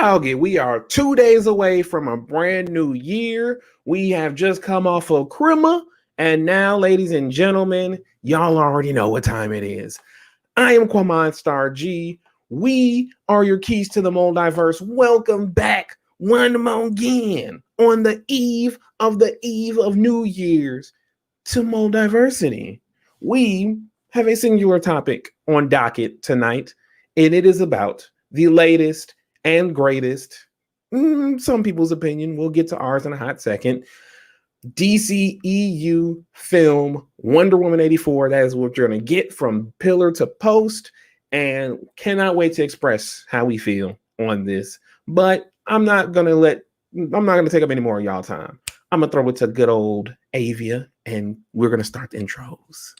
doggy, we are 2 days away from a brand new year. We have just come off of Christmas, and now, ladies and gentlemen, y'all already know what time it is. I am Quamon Star G. We are your keys to the MulDiverse. Welcome back one more again on the eve of New Year's to MulDiversity. We have a singular topic on docket tonight, and it is about the latest and greatest, some people's opinion, we'll get to ours in a hot second, DCEU film Wonder Woman 84. That is what you're going to get from pillar to post, and cannot wait to express how we feel on this. But I'm not going to take up any more of y'all time. I'm going to throw it to good old Avia, and we're going to start the intros.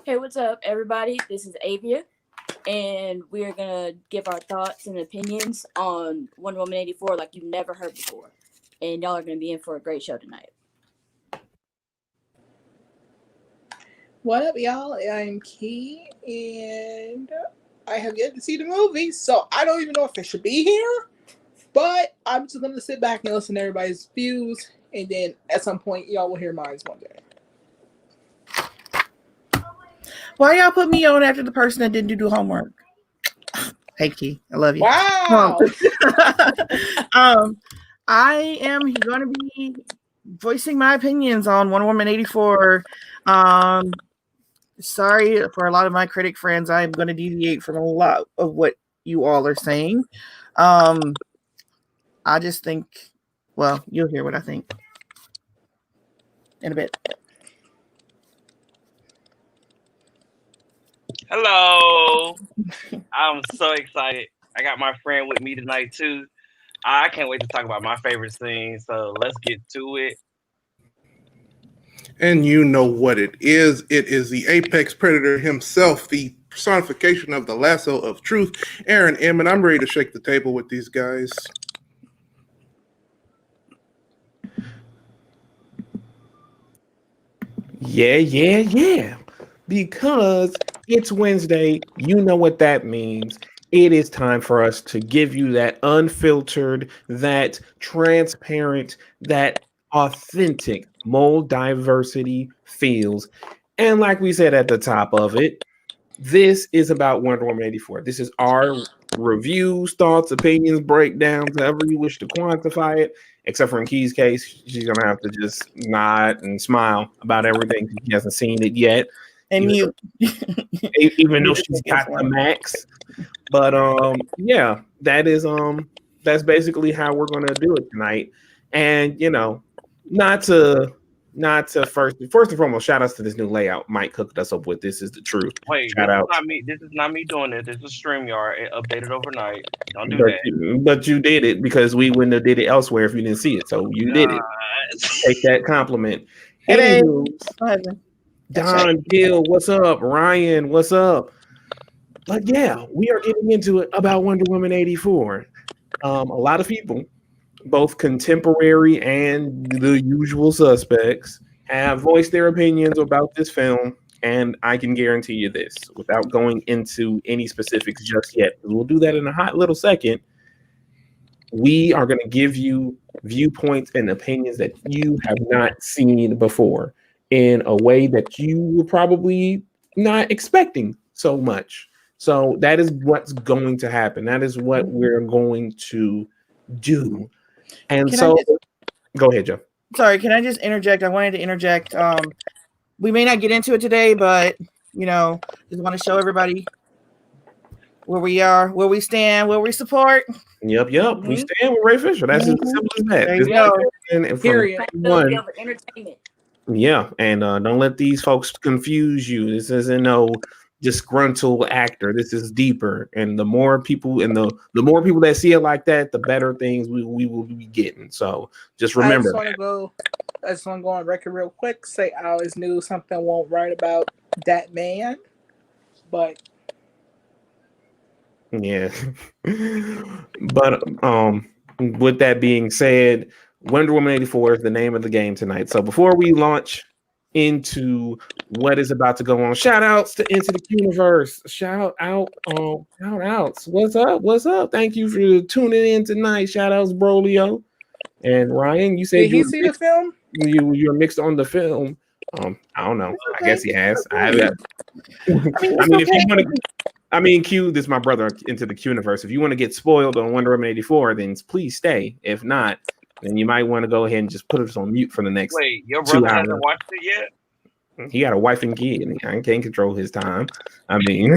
Hey, what's up, everybody? This is Avia, and we're going to give our thoughts and opinions on Wonder Woman 84 like you've never heard before. And y'all are going to be in for a great show tonight. What up, y'all? I'm Key, and I have yet to see the movie, so I don't even know if I should be here. But I'm just going to sit back and listen to everybody's views, and then at some point, y'all will hear mine one day. Why y'all put me on after the person that didn't do homework? Hey, Key, I love you. Wow! I am going to be voicing my opinions on Wonder Woman 84. Sorry for a lot of my critic friends. I'm going to deviate from a lot of what you all are saying. I just think, well, you'll hear what I think in a bit. Hello. I'm so excited. I got my friend with me tonight, too. I can't wait to talk about my favorite scene, so let's get to it. And you know what it is. It is the apex predator himself, the personification of the lasso of truth, Aaron M. And I'm ready to shake the table with these guys. Yeah. Because it's Wednesday, you know what that means. It is time for us to give you that unfiltered, that transparent, that authentic MulDiversity feels. And like we said at the top of it, this is about Wonder Woman 84. This is our reviews, thoughts, opinions, breakdowns, however you wish to quantify it. Except for in Key's case, she's going to have to just nod and smile about everything. She hasn't seen it yet. And mute. Even though she's got the max. But yeah, that's basically how we're gonna do it tonight. And you know, not to first and foremost, shout outs to this new layout Mike hooked us up with. This is the truth. Wait, shout out. This is not me doing this. This is StreamYard. It updated overnight. Don't do that. But you did it because we wouldn't have did it elsewhere if you didn't see it. So you did it. Take that compliment. Anywho, Don Gill, what's up? Ryan, what's up? But yeah, we are getting into it about Wonder Woman 84. A lot of people, both contemporary and the usual suspects, have voiced their opinions about this film, and I can guarantee you this, without going into any specifics just yet, we'll do that in a hot little second. We are going to give you viewpoints and opinions that you have not seen before, in a way that you were probably not expecting so much. So that is what's going to happen. That is what we're going to do. And go ahead, Joe. Sorry, can I just interject? I wanted to interject. We may not get into it today, but you know, just want to show everybody where we are, where we stand, where we support. Yep. Mm-hmm. We stand with Ray Fisher. That's as simple as that. There you go. And period. Entertainment. Yeah, and don't let these folks confuse you. This isn't no disgruntled actor. This is deeper, and the more people that see it like that, the better things we will be getting. So just remember. I just want to go on record real quick. Say I always knew something won't right about that man, but yeah. But with that being said, Wonder Woman 84 is the name of the game tonight. So before we launch into what is about to go on. Shout outs to Into the Universe. Shout outs. What's up? What's up? Thank you for tuning in tonight. Shout outs, Brolio. And Ryan, you said Did he see the film? You're mixed on the film. I don't know. I guess he has. I mean, if you want to, Q, this is my brother Into the Universe. If you want to get spoiled on Wonder Woman 84, then please stay. If not, then you might want to go ahead and just put us on mute for the next. Wait, your brother hasn't watched it yet? He got a wife and kid, and I can't control his time. I mean,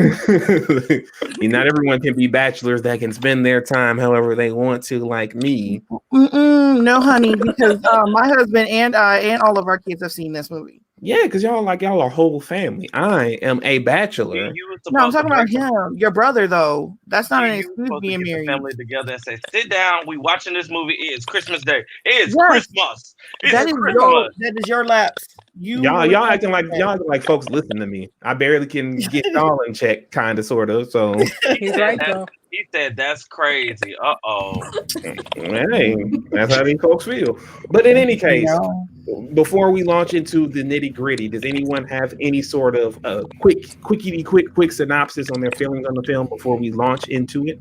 not everyone can be bachelors that can spend their time however they want to, like me. No, honey, because my husband and I and all of our kids have seen this movie. Yeah, because y'all a whole family. I am a bachelor. No, I'm talking about him. Your brother, though. That's not an excuse being married. Family together and say, "Sit down. We watching this movie. It's Christmas Day. It's Christmas. That is your lapse. Y'all acting like folks listen to me. I barely can get y'all in check, kind of, sort of. So he's right though. He said that's crazy. Hey, that's how these folks feel. But in any case, before we launch into the nitty gritty, does anyone have any sort of quick synopsis on their feelings on the film before we launch into it?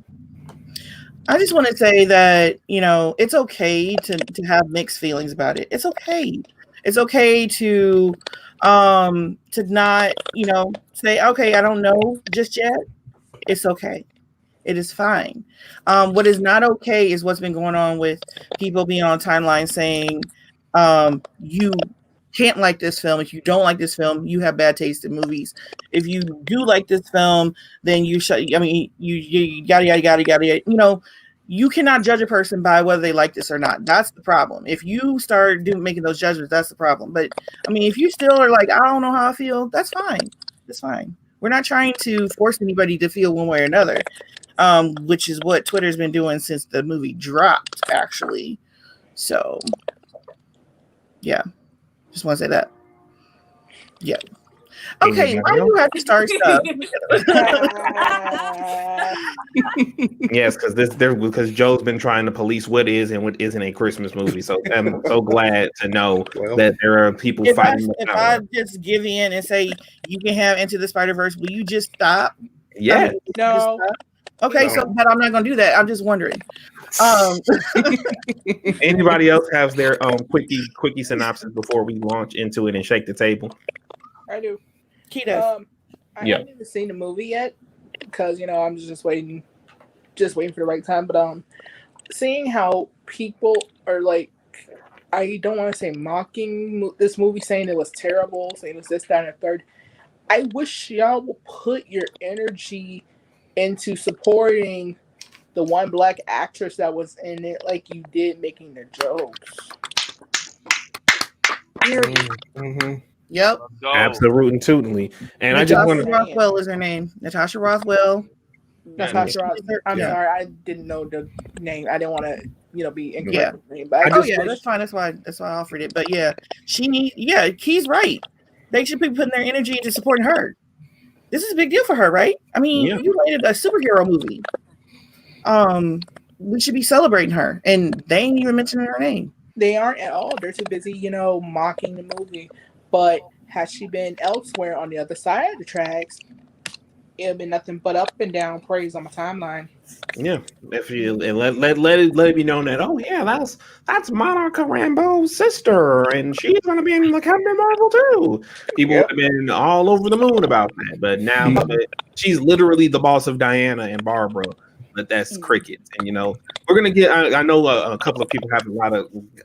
I just want to say that it's okay to have mixed feelings about it. It's okay. It's okay to not say okay, I don't know just yet. It's okay. It is fine. What is not okay is what's been going on with people being on timeline saying you can't like this film. If you don't like this film, you have bad taste in movies. If you do like this film, then you yada yada yada. You cannot judge a person by whether they like this or not. That's the problem. If you start making those judgments, that's the problem. But if you still are like, I don't know how I feel, that's fine. That's fine. We're not trying to force anybody to feel one way or another. Which is what Twitter's been doing since the movie dropped, actually. So, yeah. Just want to say that. Yeah. Okay, why do you have to start stuff? Yes, because Joe's been trying to police what is and what isn't a Christmas movie. So I'm so glad to know that there are people fighting. If I just give in and say you can have Into the Spider-Verse, will you just stop? Yeah. No. Okay, but I'm not gonna do that. I'm just wondering. Anybody else has their quickie synopsis before we launch into it and shake the table? I do. Keto. I haven't even seen the movie yet because I'm just waiting for the right time. But seeing how people are like, I don't want to say mocking this movie, saying it was terrible, saying it was this, that, and the third. I wish y'all would put your energy into supporting the one black actress that was in it, like you did making the jokes. Mm-hmm. Yep. Absolutely. And I just want to. Rothwell is her name. Natasha Rothwell. Natasha Rothwell. I'm sorry, I didn't know the name. I didn't want to, be incorrect with the name. But that's fine. That's why I offered it. But yeah, Key's right. They should be putting their energy into supporting her. This is a big deal for her, right? You made a superhero movie. We should be celebrating her, and they ain't even mentioning her name. They aren't at all. They're too busy, mocking the movie. But had she been elsewhere on the other side of the tracks, it'd been nothing but up and down praise on my timeline. Yeah, if you let it be known that that's Monica Rambeau's sister, and she's gonna be in the Captain Marvel too. People have been all over the moon about that, but now she's literally the boss of Diana and Barbara. But that's crickets, and we're gonna get. I know a couple of people have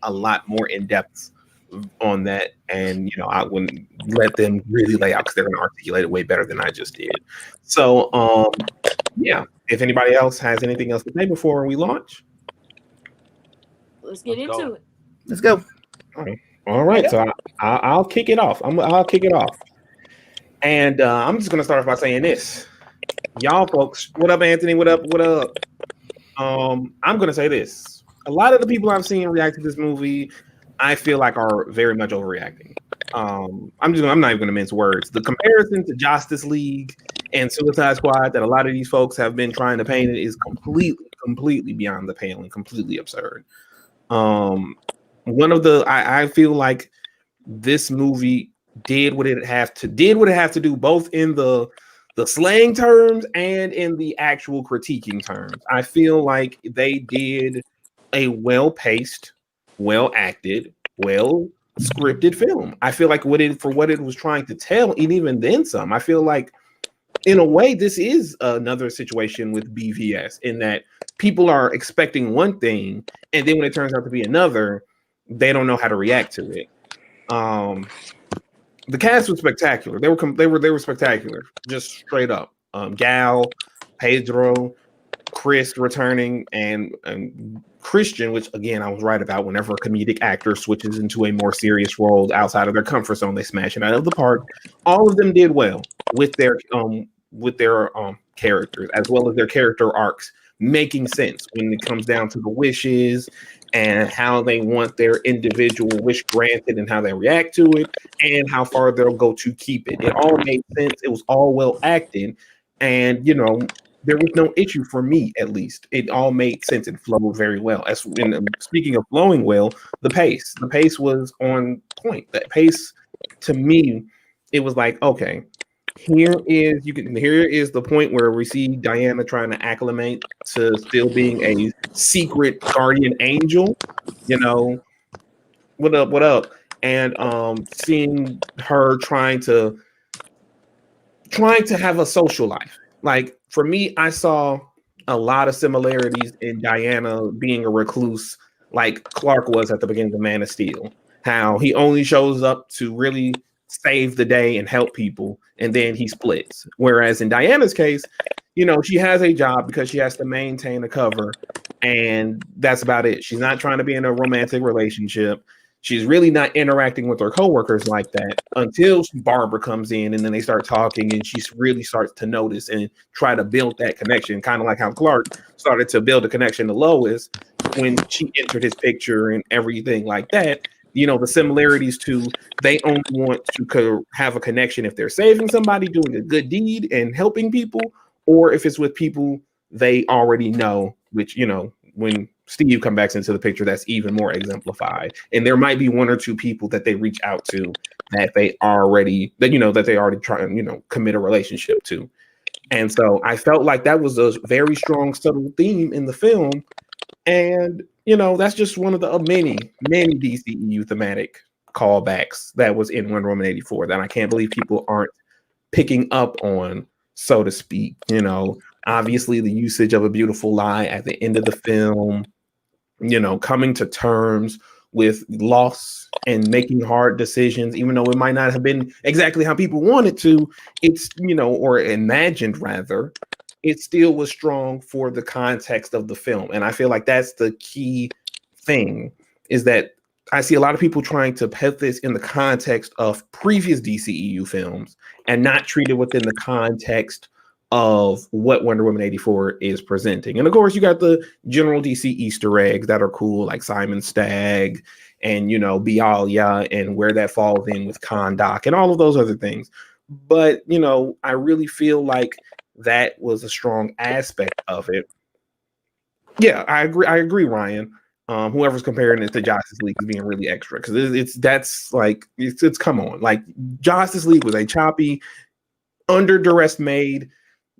a lot more in depth on that, and I wouldn't let them really lay out because they're going to articulate it way better than I just did. So if anybody else has anything else to say before we launch, let's get into it. Let's go. All right. So I'll kick it off. I'll kick it off, and I'm just going to start off by saying this, y'all folks. What up, Anthony? What up? I'm going to say this. A lot of the people I've seen react to this movie, I feel like are very much overreacting. I'm not even going to mince words. The comparison to Justice League and Suicide Squad that a lot of these folks have been trying to paint it is completely beyond the pale and completely absurd. I feel like this movie did what it have to do, both in the slang terms and in the actual critiquing terms. I feel like they did a well-paced, well-acted, well-scripted film. I feel like what it was trying to tell, and even then some. I feel like in a way, this is another situation with BVS in that people are expecting one thing, and then when it turns out to be another, they don't know how to react to it. The cast was spectacular. They were spectacular, just straight up. Gal, Pedro, Chris returning, and Christian, which again I was right about. Whenever a comedic actor switches into a more serious role outside of their comfort zone, they smash it out of the park. All of them did well with their characters, as well as their character arcs making sense when it comes down to the wishes and how they want their individual wish granted and how they react to it and how far they'll go to keep it. It all made sense. It was all well acted, and there was no issue for me, at least. It all made sense. It flowed very well. Speaking of flowing well, the pace was on point. That pace, to me, it was like, okay, here is the point where we see Diana trying to acclimate to still being a secret guardian angel. What up? And seeing her trying to have a social life. Like, for me, I saw a lot of similarities in Diana being a recluse, like Clark was at the beginning of Man of Steel. How he only shows up to really save the day and help people, and then he splits. Whereas in Diana's case, she has a job because she has to maintain a cover, and that's about it. She's not trying to be in a romantic relationship. She's really not interacting with her coworkers like that until Barbara comes in, and then they start talking, and she really starts to notice and try to build that connection, kind of like how Clark started to build a connection to Lois when she entered his picture and everything like that. The similarities to they only want to have a connection if they're saving somebody, doing a good deed and helping people, or if it's with people they already know, which, when Steve comes back into the picture, that's even more exemplified. And there might be one or two people that they reach out to that they already try and, commit a relationship to. And so I felt like that was a very strong, subtle theme in the film. And, that's just one of the many, many DCEU thematic callbacks that was in Wonder Woman 84 that I can't believe people aren't picking up on, so to speak. Obviously the usage of a beautiful lie at the end of the film, coming to terms with loss and making hard decisions, even though it might not have been exactly how people wanted to, it's, or imagined rather, it still was strong for the context of the film. And I feel like that's the key thing, is that I see a lot of people trying to put this in the context of previous DCEU films and not treat it within the context of what Wonder Woman 84 is presenting. And of course, you got the general DC Easter eggs that are cool, like Simon Stagg and, Bialya, and where that falls in with Kahndaq and all of those other things. But, I really feel like that was a strong aspect of it. Yeah, I agree, Ryan. Whoever's comparing it to Justice League is being really extra, because it's come on. Like, Justice League was a choppy, under duress made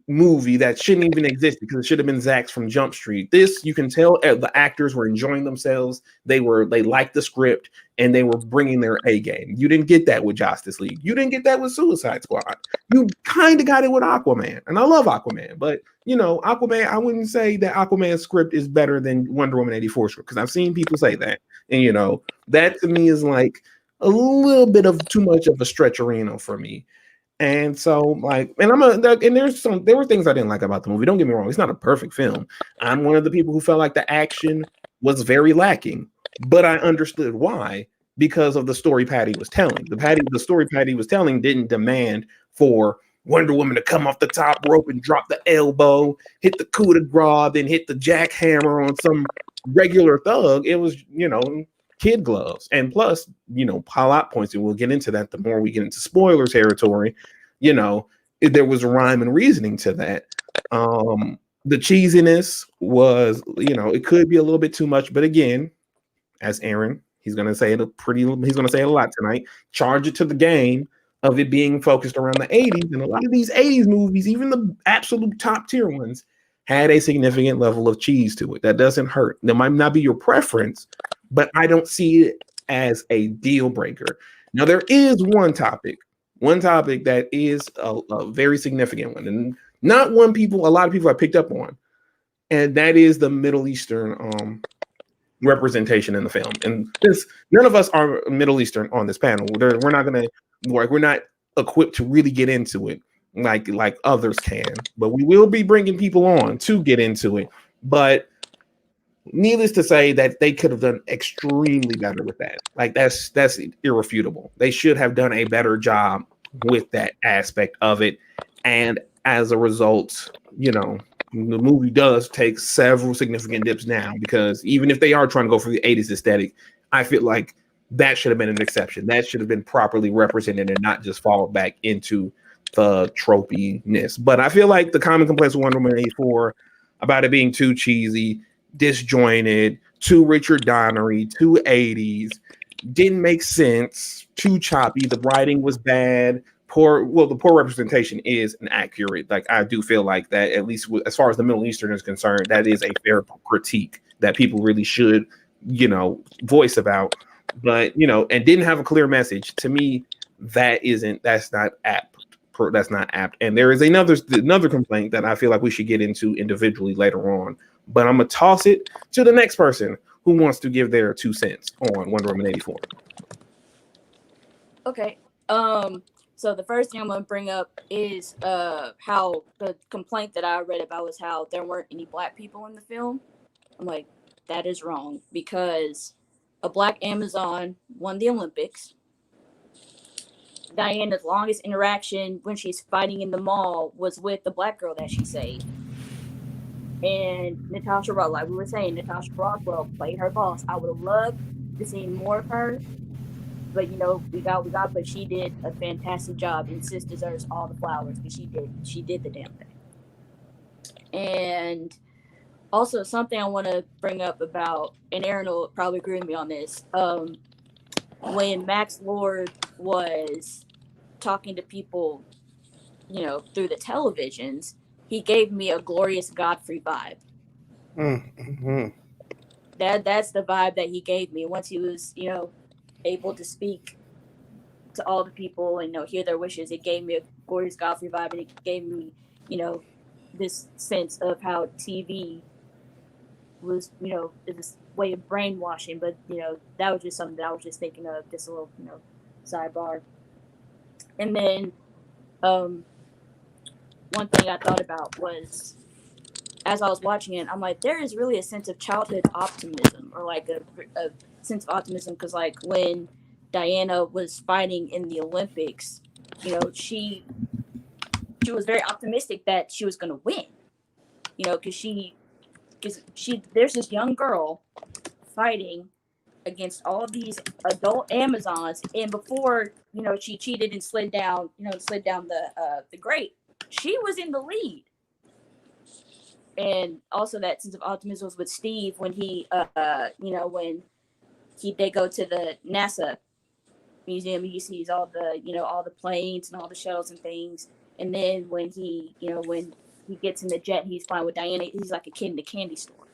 movie that shouldn't even exist because it should have been Zack's from Jump Street. This, you can tell the actors were enjoying themselves. They liked the script and they were bringing their A game. You didn't get that with Justice League. You didn't get that with Suicide Squad. You kind of got it with Aquaman, and I love Aquaman, but Aquaman, I wouldn't say that Aquaman's script is better than Wonder Woman 84 script, because I've seen people say that, and that to me is like a little bit of too much of a stretcherino for me. And so, there were things I didn't like about the movie. Don't get me wrong, it's not a perfect film. I'm one of the people who felt like the action was very lacking, but I understood why, because of the story Patty was telling. The story Patty was telling didn't demand for Wonder Woman to come off the top rope and drop the elbow, hit the coup de grace, then hit the jackhammer on some regular thug. It was, kid gloves. And plus, plot points, and we'll get into that the more we get into spoiler territory, there was a rhyme and reasoning to that. The cheesiness was, it could be a little bit too much, but again, as Aaron He's going to say it a lot tonight. Charge it to the game of it being focused around the 80s. And a lot of these 80s movies, even the absolute top tier ones, had a significant level of cheese to it. That doesn't hurt. That might not be your preference, but I don't see it as a deal breaker. Now, there is one topic that is a very significant one, and not one a lot of people have picked up on, and that is the Middle Eastern representation in the film. And since none of us are Middle Eastern on this panel, we're not equipped to really get into it like others can, but we will be bringing people on to get into it. But needless to say that they could have done extremely better with that. Like that's irrefutable. They should have done a better job with that aspect of it. And as a result, the movie does take several significant dips now, because even if they are trying to go for the 80s aesthetic, I feel like that should have been an exception. That should have been properly represented and not just fall back into the tropiness. But I feel like the common complaints with Wonder Woman 84 about it being too cheesy, disjointed, too Richard Donnery, too 80s, didn't make sense, too choppy, the writing was bad, the poor representation is inaccurate. Like, I do feel like that, at least as far as the Middle Eastern is concerned, that is a fair critique that people really should, voice about. But, and didn't have a clear message. To me, that's not apt. That's not apt. And there is another complaint that I feel like we should get into individually later on. But I'm going to toss it to the next person who wants to give their 2 cents on Wonder Woman 84. Okay. So the first thing I'm going to bring up is how the complaint that I read about was how there weren't any black people in the film. I'm like, that is wrong, because a black Amazon won the Olympics. Diana's longest interaction when she's fighting in the mall was with the black girl that she saved. And Natasha Rothwell, like we were saying, Natasha Rothwell played her boss. I would have loved to see more of her, but we got, but she did a fantastic job, and Sis deserves all the flowers because she did the damn thing. And also something I want to bring up about, and Aaron will probably agree with me on this, when Max Lord was talking to people, through the televisions, he gave me a Glorious Godfrey vibe. Mm-hmm. That's the vibe that he gave me once he was, able to speak to all the people and hear their wishes. It gave me a Glorious Godfrey vibe, and it gave me, this sense of how TV was, this way of brainwashing. But that was just something that I was just thinking of, just a little, sidebar. And then one thing I thought about was, as I was watching it, I'm like, there is really a sense of childhood optimism, or like a sense of optimism, because like when Diana was fighting in the Olympics, she was very optimistic that she was going to win, because there's this young girl fighting against all these adult Amazons, and before she cheated and slid down the grate, she was in the lead. And also that sense of optimism was with Steve when he when they go to the NASA museum, he sees all the planes and all the shuttles and things, and then when he gets in the jet and he's flying with Diana, he's like a kid in the candy store.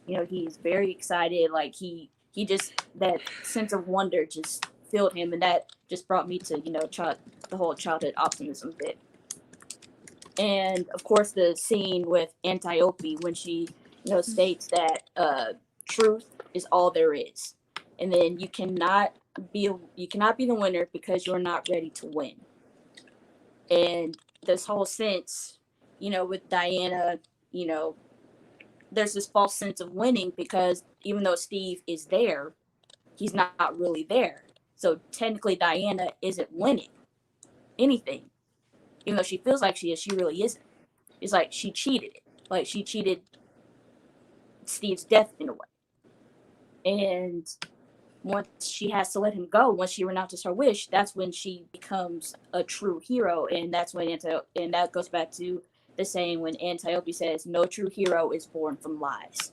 He's very excited, like he just, that sense of wonder just filled him, and that just brought me to the whole childhood optimism bit. And of course the scene with Antiope when she states that truth is all there is, and then you cannot be the winner because you're not ready to win. And this whole sense with Diana, there's this false sense of winning, because even though Steve is there, he's not really there. So technically Diana isn't winning anything. Even though she feels like she is, she really isn't. It's like she cheated it. Like she cheated Steve's death in a way. And once she has to let him go, once she renounces her wish, that's when she becomes a true hero. And that's when and that goes back to the saying when Antiope says, no true hero is born from lies.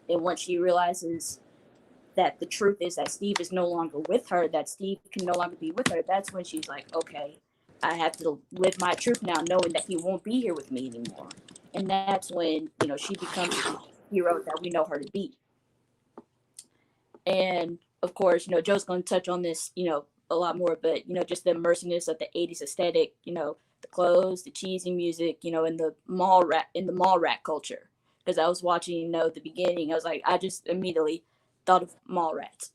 And once she realizes that the truth is that Steve is no longer with her, that Steve can no longer be with her, that's when she's like, okay, I have to live my truth now, knowing that he won't be here with me anymore. And that's when, you know, she becomes the hero that we know her to be. And of course, you know, Joe's going to touch on this, you know, a lot more, but, you know, just the immersiveness of the 80s aesthetic, you know, the clothes, the cheesy music, you know, and the mall rat culture. Because I was watching, you know, the beginning, I was like, I just immediately thought of mall rats.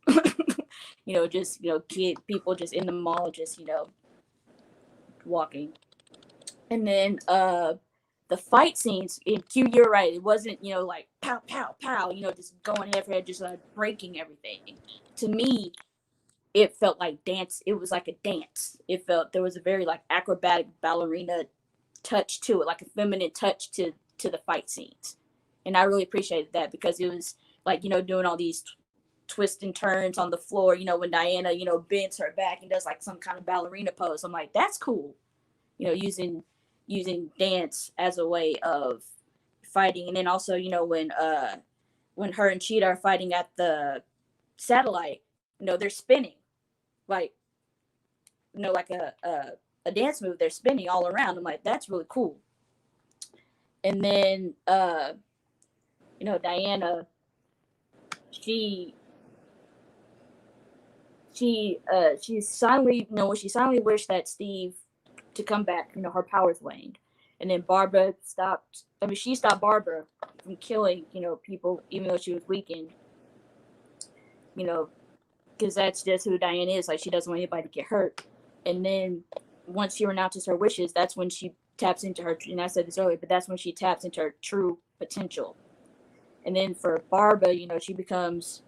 You know, just, you know, people just in the mall, just, you know, walking. And then the fight scenes in Q, you're right, it wasn't, you know, like pow pow pow, you know, just going head for head, just like breaking everything. To me, it felt like dance. It was like a dance. It felt, there was a very like acrobatic ballerina touch to it, like a feminine touch to the fight scenes. And I really appreciated that, because it was like, you know, doing all these twists and turns on the floor, you know, when Diana, you know, bends her back and does like some kind of ballerina pose. I'm like, that's cool. You know, using dance as a way of fighting. And then also, you know, when her and Cheetah are fighting at the satellite, you know, they're spinning like, you know, like a dance move. They're spinning all around. I'm like, that's really cool. And then you know, Diana, she silently, you know, when she silently wished that Steve to come back, you know, her powers waned. And then Barbara she stopped Barbara from killing, you know, people, even though she was weakened, you know, because that's just who Diane is. Like, she doesn't want anybody to get hurt. And then once she renounces her wishes, that's when she taps into her, and I said this earlier, but that's when she taps into her true potential. And then for Barbara, you know,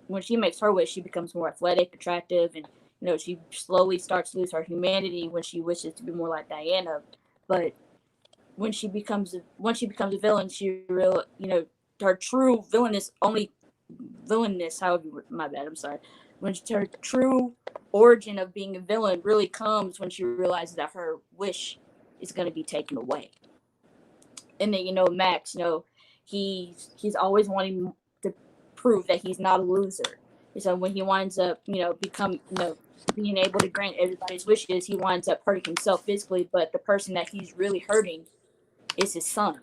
when she makes her wish, she becomes more athletic, attractive, and, you know, she slowly starts to lose her humanity when she wishes to be more like Diana. But when she becomes a villain, she really, you know, her true villainous, however, my bad, I'm sorry. When her true origin of being a villain really comes when she realizes that her wish is going to be taken away. And then, you know, Max, you know, he's always wanting to prove that he's not a loser. And so when he winds up, you know, being able to grant everybody's wishes, he winds up hurting himself physically, but the person that he's really hurting is his son.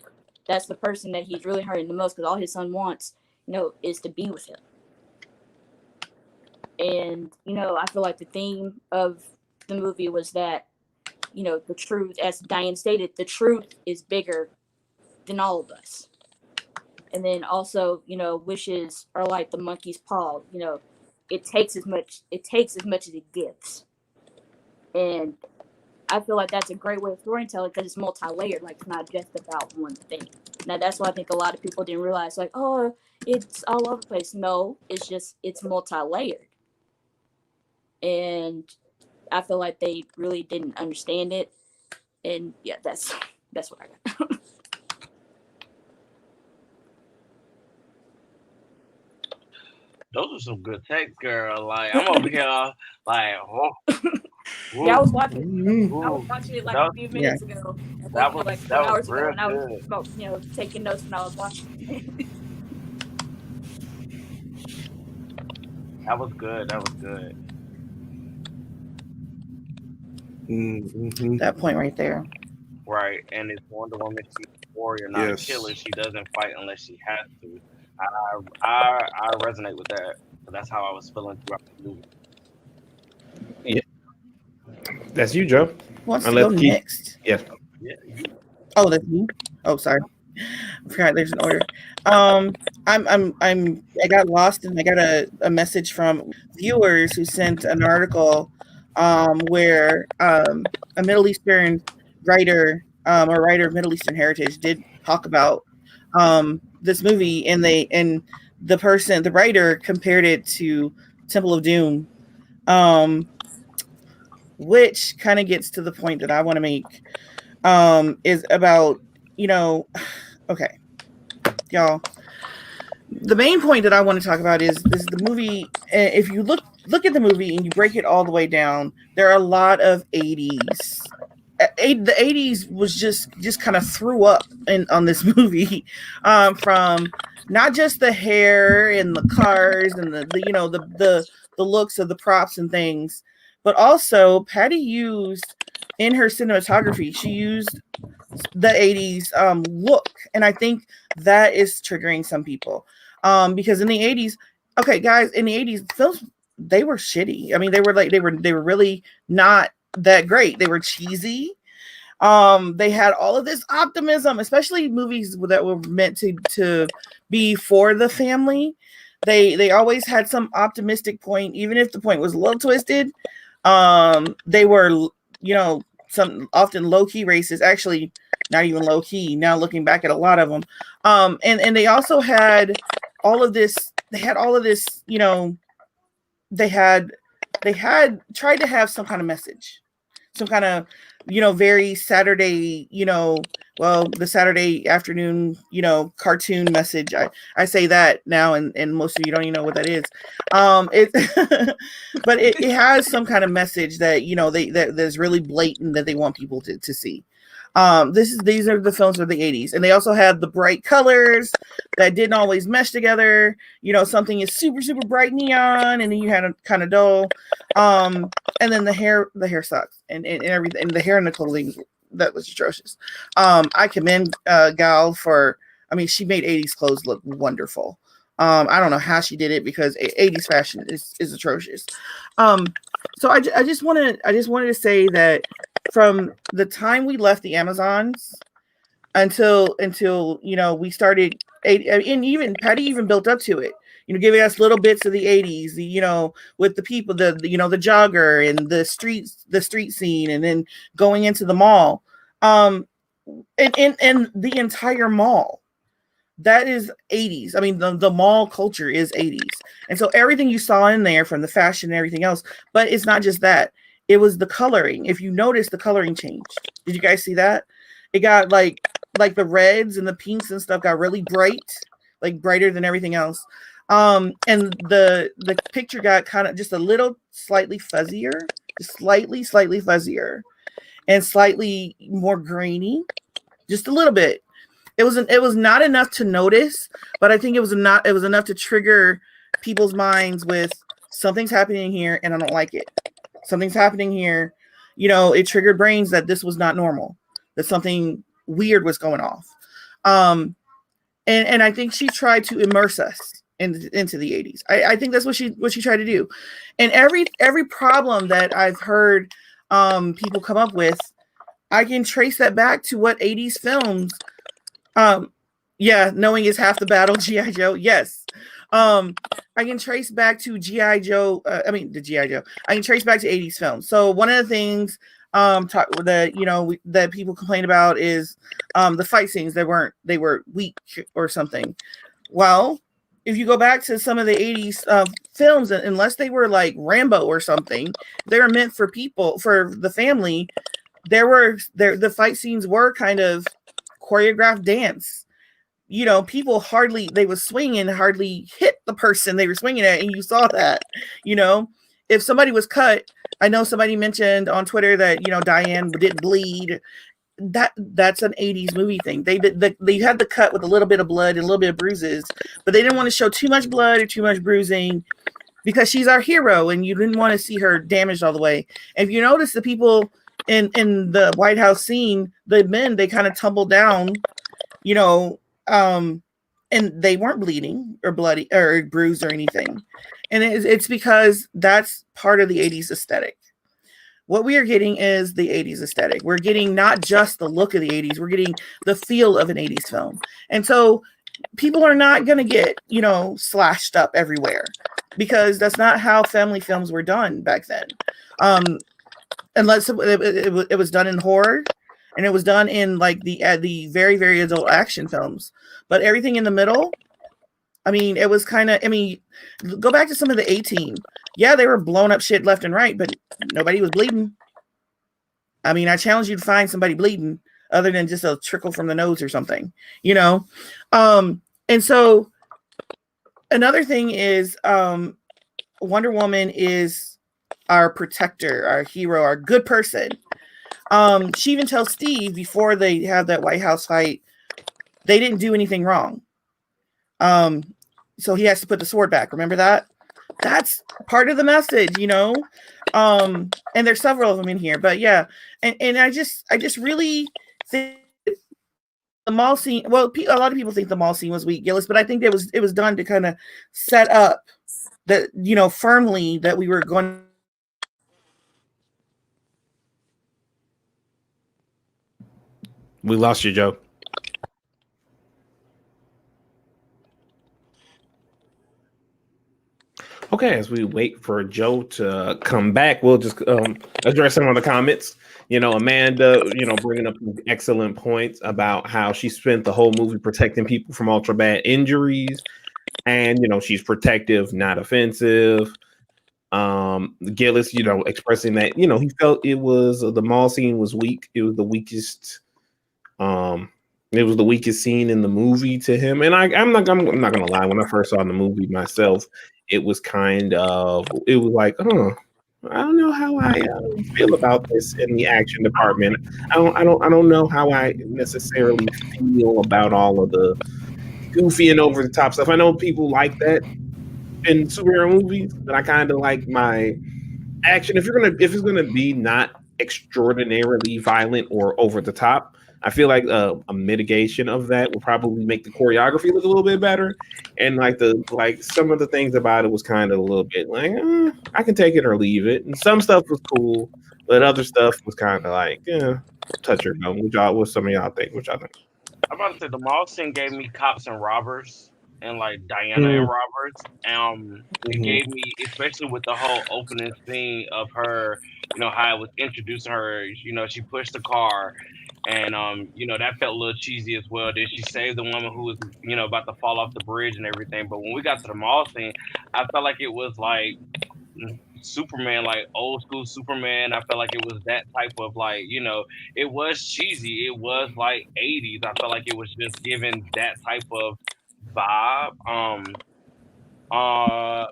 That's the person that he's really hurting the most, because all his son wants, you know, is to be with him. And, you know, I feel like the theme of the movie was that, you know, the truth, as Diane stated, the truth is bigger than all of us. And then also, you know, wishes are like the monkey's paw. You know, it takes as much as it gives. And I feel like that's a great way of storytelling, because it's multi-layered. Like, it's not just about one thing. Now, that's why I think a lot of people didn't realize, like, oh, it's all over the place. No, it's multi-layered. And I feel like they really didn't understand it. And yeah, that's what I got. Those are some good takes, girl. Like, I'm over here, like, oh. Yeah, I was watching it like a few minutes ago. That was like 4 hours ago, and I good. was, you know, taking notes when I was watching. That was good. Mm-hmm. That point right there. Right, and it's Wonder Woman. She's a warrior, not a killer. She doesn't fight unless she has to. I resonate with that. But that's how I was feeling throughout the movie. Yeah, that's you, Joe. Who wants to go next? Yeah. Oh, that's me. Oh, sorry. I forgot there's an order. I got lost, and I got a message from viewers who sent an article where a Middle Eastern writer, a writer of Middle Eastern heritage, did talk about this movie, and the writer compared it to Temple of Doom, which kind of gets to the point that I want to make, is about, you know, okay, y'all. The main point that I want to talk about is the movie. If you look at the movie and you break it all the way down, there are a lot of 80s. The 80s was just kind of threw up on this movie, from not just the hair and the cars and the looks of the props and things, but also Patty used in her cinematography, she used the 80s look, and I think that is triggering some people because in the 80s, okay guys, in the 80s films, they were shitty. I mean, they were really not that great. They were cheesy. They had all of this optimism, especially movies that were meant to be for the family. They always had some optimistic point, even if the point was a little twisted. They were, some often low-key racist, actually not even low-key now looking back at a lot of them. And they also had all of this, they had tried to have some kind of message, some kind of, very Saturday, the Saturday afternoon, cartoon message. I say that now, and most of you don't even know what that is. But it has some kind of message that, that's really blatant that they want people to see. These are the films of the 80s, and they also had the bright colors that didn't always mesh together. Something is super, super bright neon, and then you had a kind of dull. And then the hair sucks, and everything, and the hair and the clothing, that was atrocious. I commend Gal for, she made 80s clothes look wonderful. I don't know how she did it because 80s fashion is atrocious. So I just wanted to say that from the time we left the Amazons until we started, and even Patty even built up to it, giving us little bits of the 80s, with the people, the jogger and the street scene, and then going into the mall, and the entire mall. That is 80s. I mean, the mall culture is 80s. And so everything you saw in there, from the fashion and everything else, but it's not just that. It was the coloring. If you notice, the coloring changed. Did you guys see that? It got like the reds and the pinks and stuff got really bright, like brighter than everything else. And the picture got kind of just a little slightly fuzzier, slightly fuzzier, and slightly more grainy, just a little bit. It was not enough to notice, but I think it was enough to trigger people's minds with something's happening here and I don't like it. Something's happening here. It triggered brains that this was not normal, that something weird was going off. And I think she tried to immerse us into the 80s. I think that's what she tried to do. And every problem that I've heard people come up with, I can trace that back to what 80s films. Knowing is half the battle. G.I. Joe, yes. I can trace back to G.I. Joe. The G.I. Joe. I can trace back to 80s films. So one of the things that people complain about is the fight scenes. They were weak or something. Well, if you go back to some of the 80s films, unless they were like Rambo or something, they were meant for people, for the family. The fight scenes were kind of choreographed dance. People they was swinging and hardly hit the person they were swinging at, and you saw that. If somebody was cut, I know somebody mentioned on Twitter that Diane didn't bleed. That's an 80s movie thing. They had the cut with a little bit of blood and a little bit of bruises, but they didn't want to show too much blood or too much bruising because she's our hero, and you didn't want to see her damaged all the way. And if you notice, the people in the White House scene, the men, they kind of tumbled down, and they weren't bleeding or bloody or bruised or anything. And it's because that's part of the 80s aesthetic. What we are getting is the 80s aesthetic. We're getting not just the look of the 80s, we're getting the feel of an 80s film. And so people are not going to get, slashed up everywhere, because that's not how family films were done back then. Unless it was done in horror, and it was done in like the very, very adult action films. But everything in the middle, it was kind of, go back to some of the 18. Yeah, they were blowing up shit left and right, but nobody was bleeding. I challenge you to find somebody bleeding other than just a trickle from the nose or something, And so another thing is Wonder Woman is our protector, our hero, our good person. She even tells Steve before they have that White House fight, they didn't do anything wrong. So he has to put the sword back. Remember that? That's part of the message, you know. And there's several of them in here, but yeah, and I just really think the mall scene. Well, a lot of people think the mall scene was weak, Gillis, but I think it was done to kind of set up that, you know, firmly that we were going. We lost you, Joe. Okay, as we wait for Joe to come back, we'll just address some of the comments. You know, Amanda, you know, bringing up excellent points about how she spent the whole movie protecting people from ultra bad injuries. And, you know, she's protective, not offensive. Gillis, you know, expressing that, you know, he felt it was the mall scene was weak. It was the weakest. It was the weakest scene in the movie to him. And I'm not gonna lie. When I first saw the movie myself, it was like, oh, I don't know how I feel about this in the action department. I don't know how I necessarily feel about all of the goofy and over the top stuff. I know people like that in superhero movies, but I kind of like my action. If it's gonna be not extraordinarily violent or over the top, I feel like a mitigation of that will probably make the choreography look a little bit better. And like some of the things about it was kind of a little bit like, I can take it or leave it. And some stuff was cool, but other stuff was kind of like, touch your go. What some of y'all think? What y'all think? I'm about to say the mall scene gave me Cops and Robbers and like Diana and Roberts. It gave me, especially with the whole opening scene of her, you know, how it was introducing her. You know, she pushed the car, and you know, that felt a little cheesy as well. Then she saved the woman who was, you know, about to fall off the bridge and everything. But when we got to the mall scene, I felt like it was like Superman, like old school Superman. I felt like it was that type of, like, you know, it was cheesy. It was like 80s. I felt like it was just giving that type of vibe.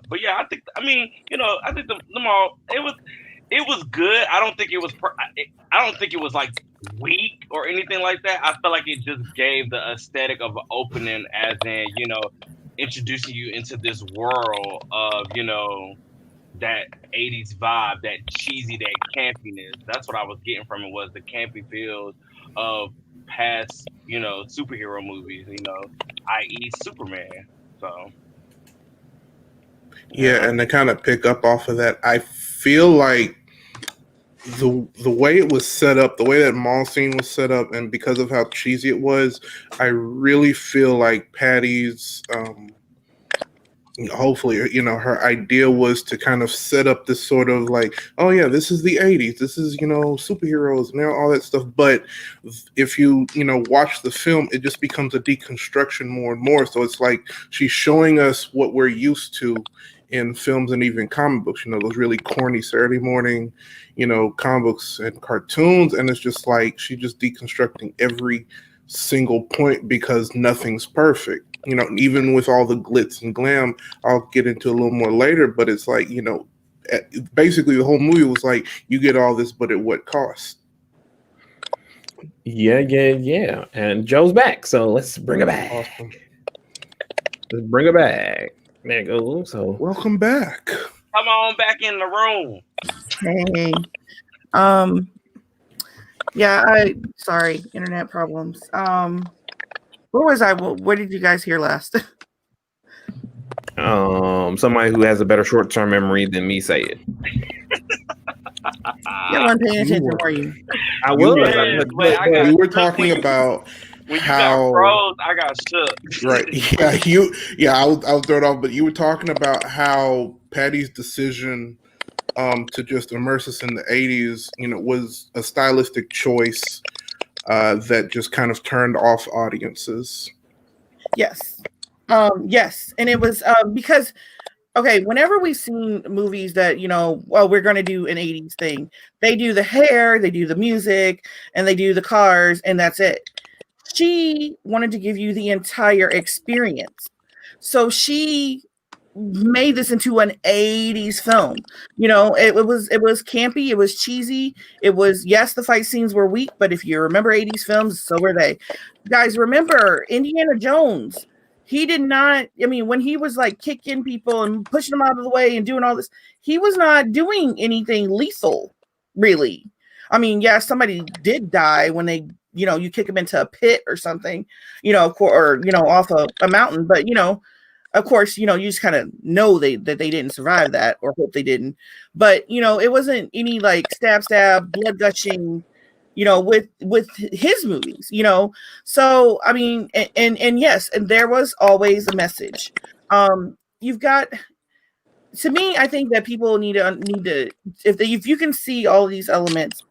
But yeah, I mean, you know, I think the mall, it was good. I don't think it was I don't think it was like weak or anything like that. I felt like it just gave the aesthetic of an opening, as in, you know, introducing you into this world of, you know, that 80s vibe, that cheesy, that campiness. That's what I was getting from it, was the campy feels of past, you know, superhero movies, you know, i.e. Superman. So yeah, and to kind of pick up off of that, I feel like the way it was set up, the way that mall scene was set up, and because of how cheesy it was, I really feel like Patty's hopefully, you know, her idea was to kind of set up this sort of like, oh yeah, this is the 80s, this is, you know, superheroes and all that stuff. But if you know, watch the film, it just becomes a deconstruction more and more. So it's like she's showing us what we're used to in films and even comic books, you know, those really corny Saturday morning, you know, comic books and cartoons. And it's just like she's just deconstructing every single point because nothing's perfect. You know, even with all the glitz and glam, I'll get into a little more later, but it's like, you know, basically the whole movie was like, you get all this, but at what cost? Yeah. And Joe's back, so let's bring her back. Awesome. Let's bring her back. There you go. So welcome back. Come on back in the room. Hey. Yeah, sorry, internet problems. Where was I? What did you guys hear last? Somebody who has a better short-term memory than me say it. You weren't paying attention, were you? I was. You were talking about when how you got froze, I got shook. Right. Yeah, I was thrown off, but you were talking about how Patty's decision to just immerse us in the 80s, you know, was a stylistic choice that just kind of turned off audiences. Yes. Yes. And it was because, okay, whenever we've seen movies that, you know, well, we're going to do an 80s thing, they do the hair, they do the music, and they do the cars, and that's it. She wanted to give you the entire experience. So she made this into an 80s film. You know, it was campy, it was cheesy, it was, yes, the fight scenes were weak, but if you remember 80s films, so were they. Guys, remember Indiana Jones, he did not, I mean, when he was like kicking people and pushing them out of the way and doing all this, he was not doing anything lethal, really. I mean, yeah, somebody did die when they, you kick them into a pit or something, or, off a mountain. But, of course, you just kind of know that they didn't survive that, or hope they didn't. But, it wasn't any like stab, blood gushing, with his movies, So, I mean, and yes, and there was always a message. You've got, to me, I think that people need to, if you can see all these elements,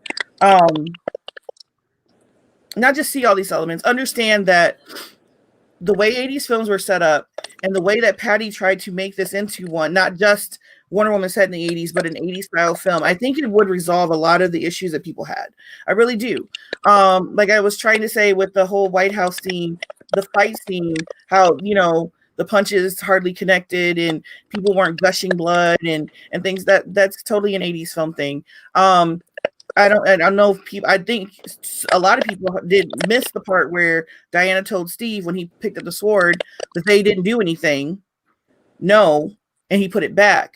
not just see all these elements, understand that the way 80s films were set up and the way that Patty tried to make this into one, not just Wonder Woman set in the 80s, but an 80s style film, I think it would resolve a lot of the issues that people had. I really do. Like I was trying to say with the whole White House scene, the fight scene, how, the punches hardly connected and people weren't gushing blood and things, that's totally an 80s film thing. I don't know if people, I think a lot of people did miss the part where Diana told Steve when he picked up the sword that they didn't do anything. No. And he put it back.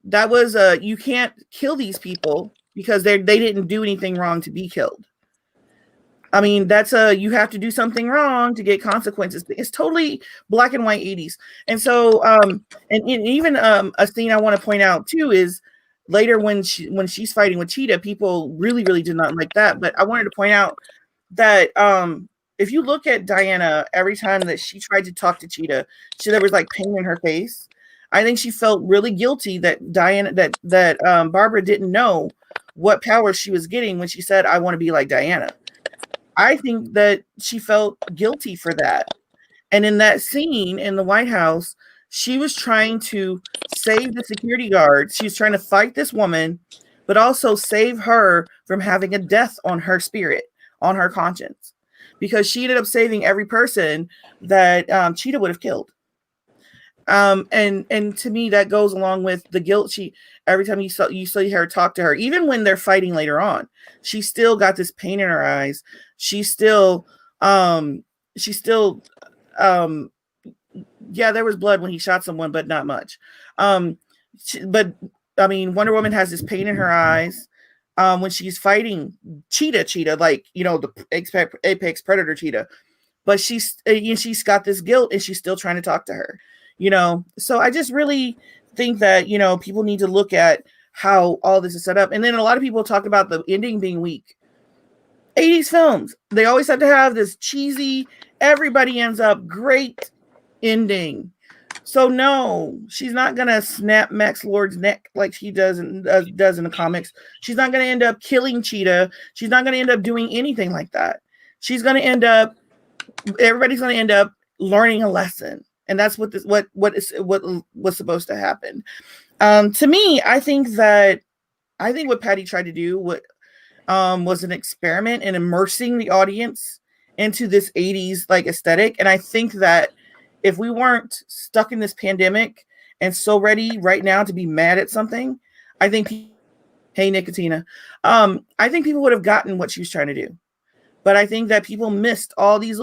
That was you can't kill these people because they didn't do anything wrong to be killed. I mean, that's you have to do something wrong to get consequences. It's totally black and white 80s. And so and even a thing I want to point out too is later when she's fighting with Cheetah, people really, really did not like that. But I wanted to point out that if you look at Diana, every time that she tried to talk to Cheetah, there was like pain in her face. I think she felt really guilty that Barbara didn't know what power she was getting when she said, "I want to be like Diana." I think that she felt guilty for that. And in that scene in the White House, she was trying to save the security guard. She was trying to fight this woman, but also save her from having a death on her spirit, on her conscience, because she ended up saving every person that Cheetah would have killed. And to me, that goes along with the guilt. Every time you see her talk to her, even when they're fighting later on, she still got this pain in her eyes. She still, yeah, there was blood when he shot someone, but not much. But I mean, Wonder Woman has this pain in her eyes when she's fighting Cheetah, like, the apex predator Cheetah. But she's got this guilt and she's still trying to talk to her. So I just really think that, people need to look at how all this is set up. And then a lot of people talk about the ending being weak. 80s films, they always have to have this cheesy, everybody ends up great ending. So no, she's not going to snap Max Lord's neck like she does in the comics. She's not going to end up killing Cheetah. She's not going to end up doing anything like that. She's going to end up, everybody's going to end up learning a lesson. And that's what was supposed to happen. To me, I think what Patty tried to do was an experiment in immersing the audience into this 80s like aesthetic. And I think that if we weren't stuck in this pandemic and so ready right now to be mad at something, I think, hey Nicotina, I think people would have gotten what she was trying to do. But I think that people missed all these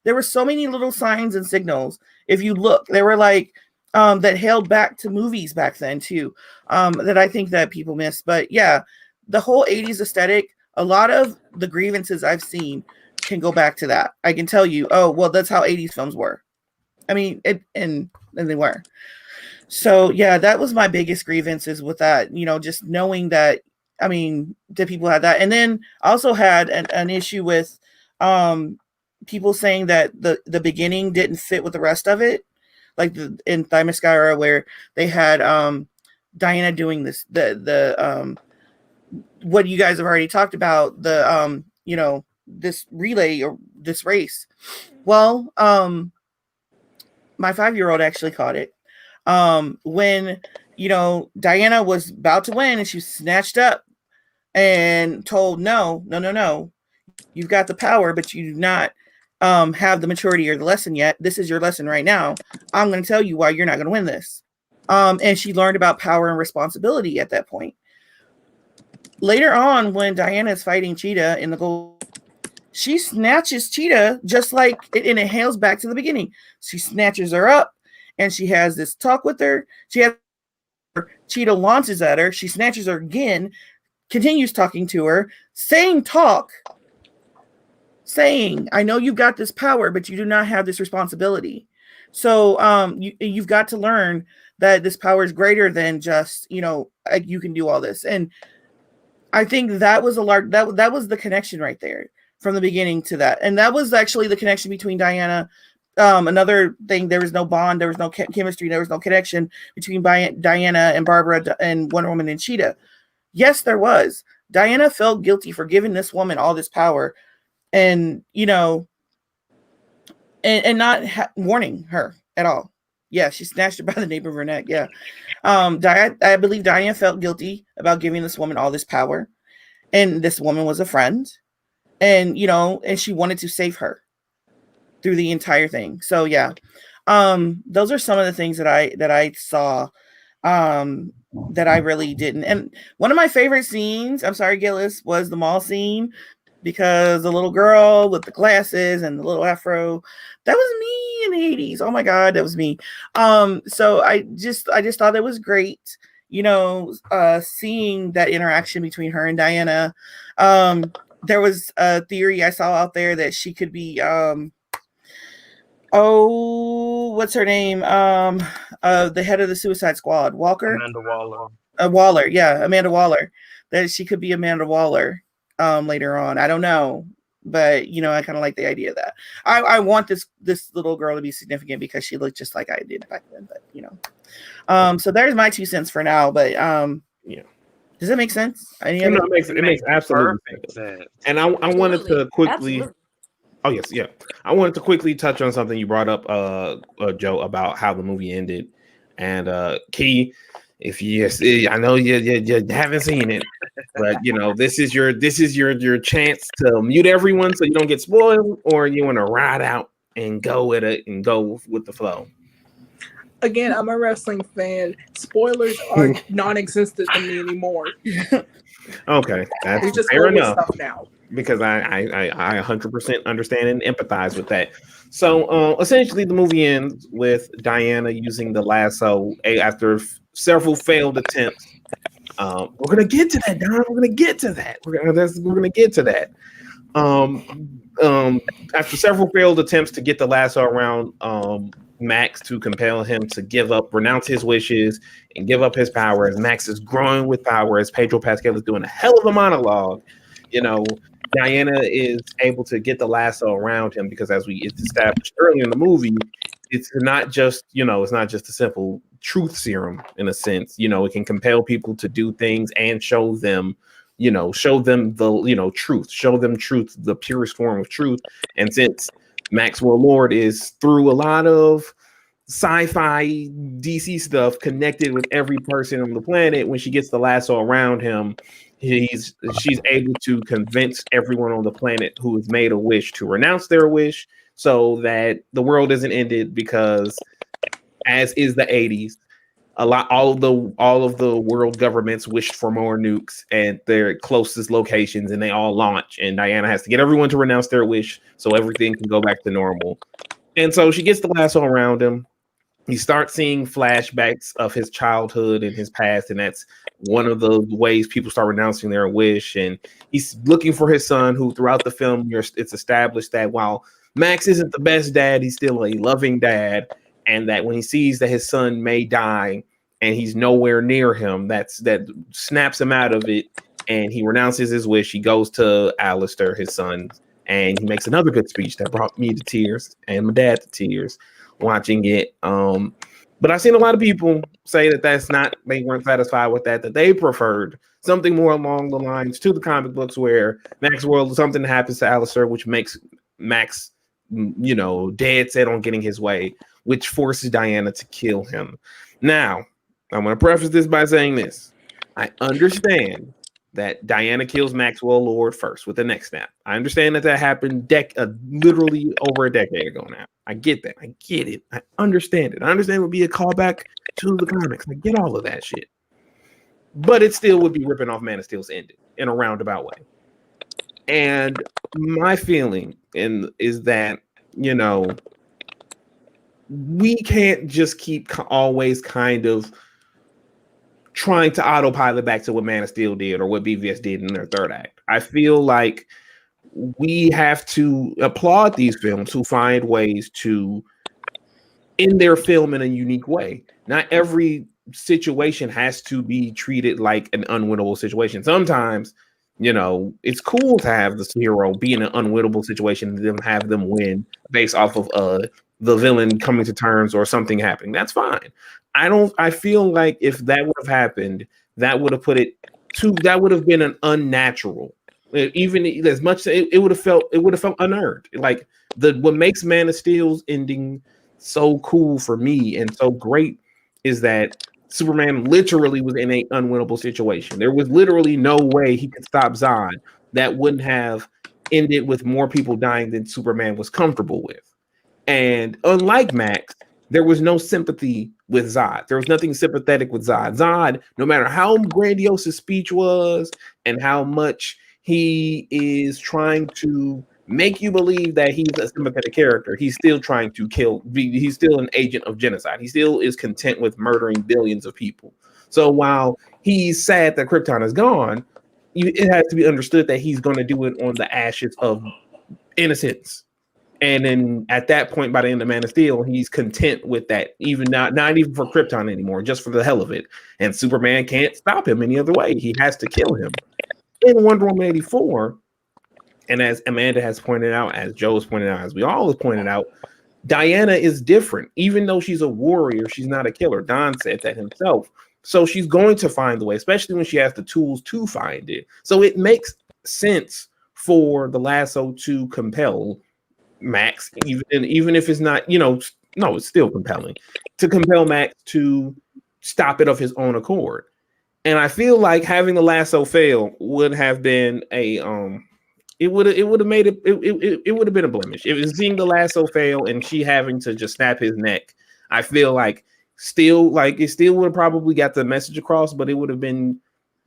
there were so many little signs and signals. If you look, they were like that held back to movies back then too, that I think that people missed. But yeah, the whole 80s aesthetic, a lot of the grievances I've seen can go back to that. I can tell you, oh, well, that's how 80s films were. I mean, and they were. So yeah, that was my biggest grievances with that, just knowing that, I mean, that people had that. And then I also had an issue with people saying that the beginning didn't fit with the rest of it. Like in Themyscira, where they had Diana doing this, what you guys have already talked about, this relay or this race. Well, my 5-year-old actually caught it. When, Diana was about to win and she was snatched up and told, no, you've got the power, but you do not have the maturity or the lesson yet. This is your lesson right now. I'm going to tell you why you're not going to win this. And she learned about power and responsibility at that point. Later on, when Diana is fighting Cheetah in the gold, she snatches Cheetah just like and it hails back to the beginning. She snatches her up and she has this talk with her. Cheetah launches at her. She snatches her again, continues talking to her, saying, I know you've got this power, but you do not have this responsibility. So you've got to learn that this power is greater than just, you can do all this. And I think that was that was the connection right there from the beginning to that. And that was actually the connection between Diana. Another thing, there was no bond, there was no chemistry, there was no connection between Diana and Barbara and Wonder Woman and Cheetah. Yes, there was. Diana felt guilty for giving this woman all this power and, and not warning her at all. Yeah, she snatched her by the nape of her neck. Yeah. I believe Diana felt guilty about giving this woman all this power. And this woman was a friend. And, and she wanted to save her through the entire thing. So, yeah. Those are some of the things that I saw that I really didn't. And one of my favorite scenes, I'm sorry, Gillis, was the mall scene. Because the little girl with the glasses and the little afro, that was me in the 80s. Oh my God, that was me. So I just thought it was great, seeing that interaction between her and Diana. There was a theory I saw out there that she could be, what's her name? The head of the Suicide Squad, Walker? Amanda Waller. Waller, yeah, Amanda Waller. That she could be Amanda Waller. Later on, I don't know, but I kind of like the idea of that. I want this little girl to be significant because she looked just like I did back then. But so there's my 2 cents for now. But yeah, does it make sense? It makes absolute sense. And I wanted to quickly. Absolutely. Oh yes, yeah. I wanted to quickly touch on something you brought up, Joe, about how the movie ended, and Key. If I know you haven't seen it, but this is your chance to mute everyone so you don't get spoiled, or you want to ride out and go with it and go with the flow. Again, I'm a wrestling fan. Spoilers are non-existent to me anymore. Okay, that's just fair enough. Stuff now. Because I 100% understand and empathize with that. So essentially, the movie ends with Diana using the lasso after several failed attempts. We're gonna get to that, Don. We're gonna get to that. We're gonna get to that. After several failed attempts to get the lasso around Max to compel him to renounce his wishes and give up his power, as Max is growing with power, as Pedro Pascal is doing a hell of a monologue, Diana is able to get the lasso around him because, as it's established earlier in the movie, it's not just a simple truth serum in a sense. It can compel people to do things and show them the truth, the purest form of truth. And since Maxwell Lord is through a lot of sci-fi DC stuff connected with every person on the planet, when she gets the lasso around him, she's able to convince everyone on the planet who has made a wish to renounce their wish, so that the world isn't ended. Because, as is the 80s, all of the world governments wished for more nukes at their closest locations, and they all launch. And Diana has to get everyone to renounce their wish so everything can go back to normal. And so she gets the lasso around him. He starts seeing flashbacks of his childhood and his past, and that's one of the ways people start renouncing their wish. And he's looking for his son, who throughout the film, it's established that while Max isn't the best dad, he's still a loving dad, and that when he sees that his son may die and he's nowhere near him, that snaps him out of it, and he renounces his wish. He goes to Alistair, his son, and he makes another good speech that brought me to tears and my dad to tears watching it. But I've seen a lot of people say that they weren't satisfied with that they preferred something more along the lines to the comic books, where something happens to Alistair, which makes Max, dead set on getting his way, which forces Diana to kill him. Now, I'm going to preface this by saying this. I understand that Diana kills Maxwell Lord first with the neck snap. I understand that happened literally over a decade ago now. I get that. I get it. I understand it. I understand it would be a callback to the comics. I get all of that shit. But it still would be ripping off Man of Steel's ending in a roundabout way. And my feeling is that, we can't just keep always kind of trying to autopilot back to what Man of Steel did or what BVS did in their third act. I feel like we have to applaud these films who find ways to end their film in a unique way. Not every situation has to be treated like an unwinnable situation. Sometimes, it's cool to have the hero be in an unwinnable situation and then have them win based off of the villain coming to terms or something happening. That's fine. I feel like if that would have happened, that would have been an unnatural. Even as much it would have felt unearned. Like what makes Man of Steel's ending so cool for me and so great is that Superman literally was in an unwinnable situation. There was literally no way he could stop Zod that wouldn't have ended with more people dying than Superman was comfortable with. And unlike Max, there was no sympathy with Zod. There was nothing sympathetic with Zod. Zod, no matter how grandiose his speech was and how much he is trying to make you believe that he's a sympathetic character, he's still trying to kill. He's still an agent of genocide. He still is content with murdering billions of people. So while he's sad that Krypton is gone, it has to be understood that he's going to do it on the ashes of innocence. And then at that point, by the end of Man of Steel, he's content with that, even not even for Krypton anymore, just for the hell of it. And Superman can't stop him any other way. He has to kill him. In Wonder Woman 84, and as Amanda has pointed out, as Joe has pointed out, as we all have pointed out, Diana is different. Even though she's a warrior, she's not a killer. Don said that himself. So she's going to find the way, especially when she has the tools to find it. So it makes sense for the lasso to compel Max, even if it's not, no, it's still compelling to compel Max to stop it of his own accord. And I feel like having the lasso fail would have been it would have made it would have been a blemish. If it's seeing the lasso fail and she having to just snap his neck, I feel like it still would have probably got the message across, but it would have been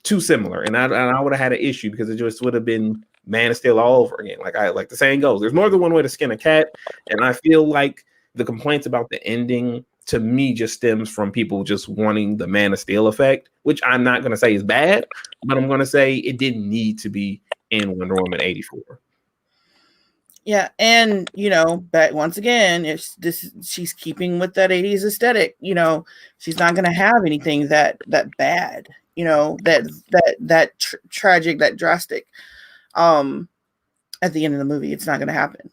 too similar, and I would have had an issue because it just would have been Man of Steel all over again. Like the saying goes, there's more than one way to skin a cat, and I feel like the complaints about the ending to me just stems from people just wanting the Man of Steel effect, which I'm not going to say is bad, but I'm going to say it didn't need to be in Wonder Woman 84. Yeah, and back once again, she's keeping with that 80s aesthetic. She's not going to have anything that bad. That tragic, that drastic. At the end of the movie, it's not going to happen.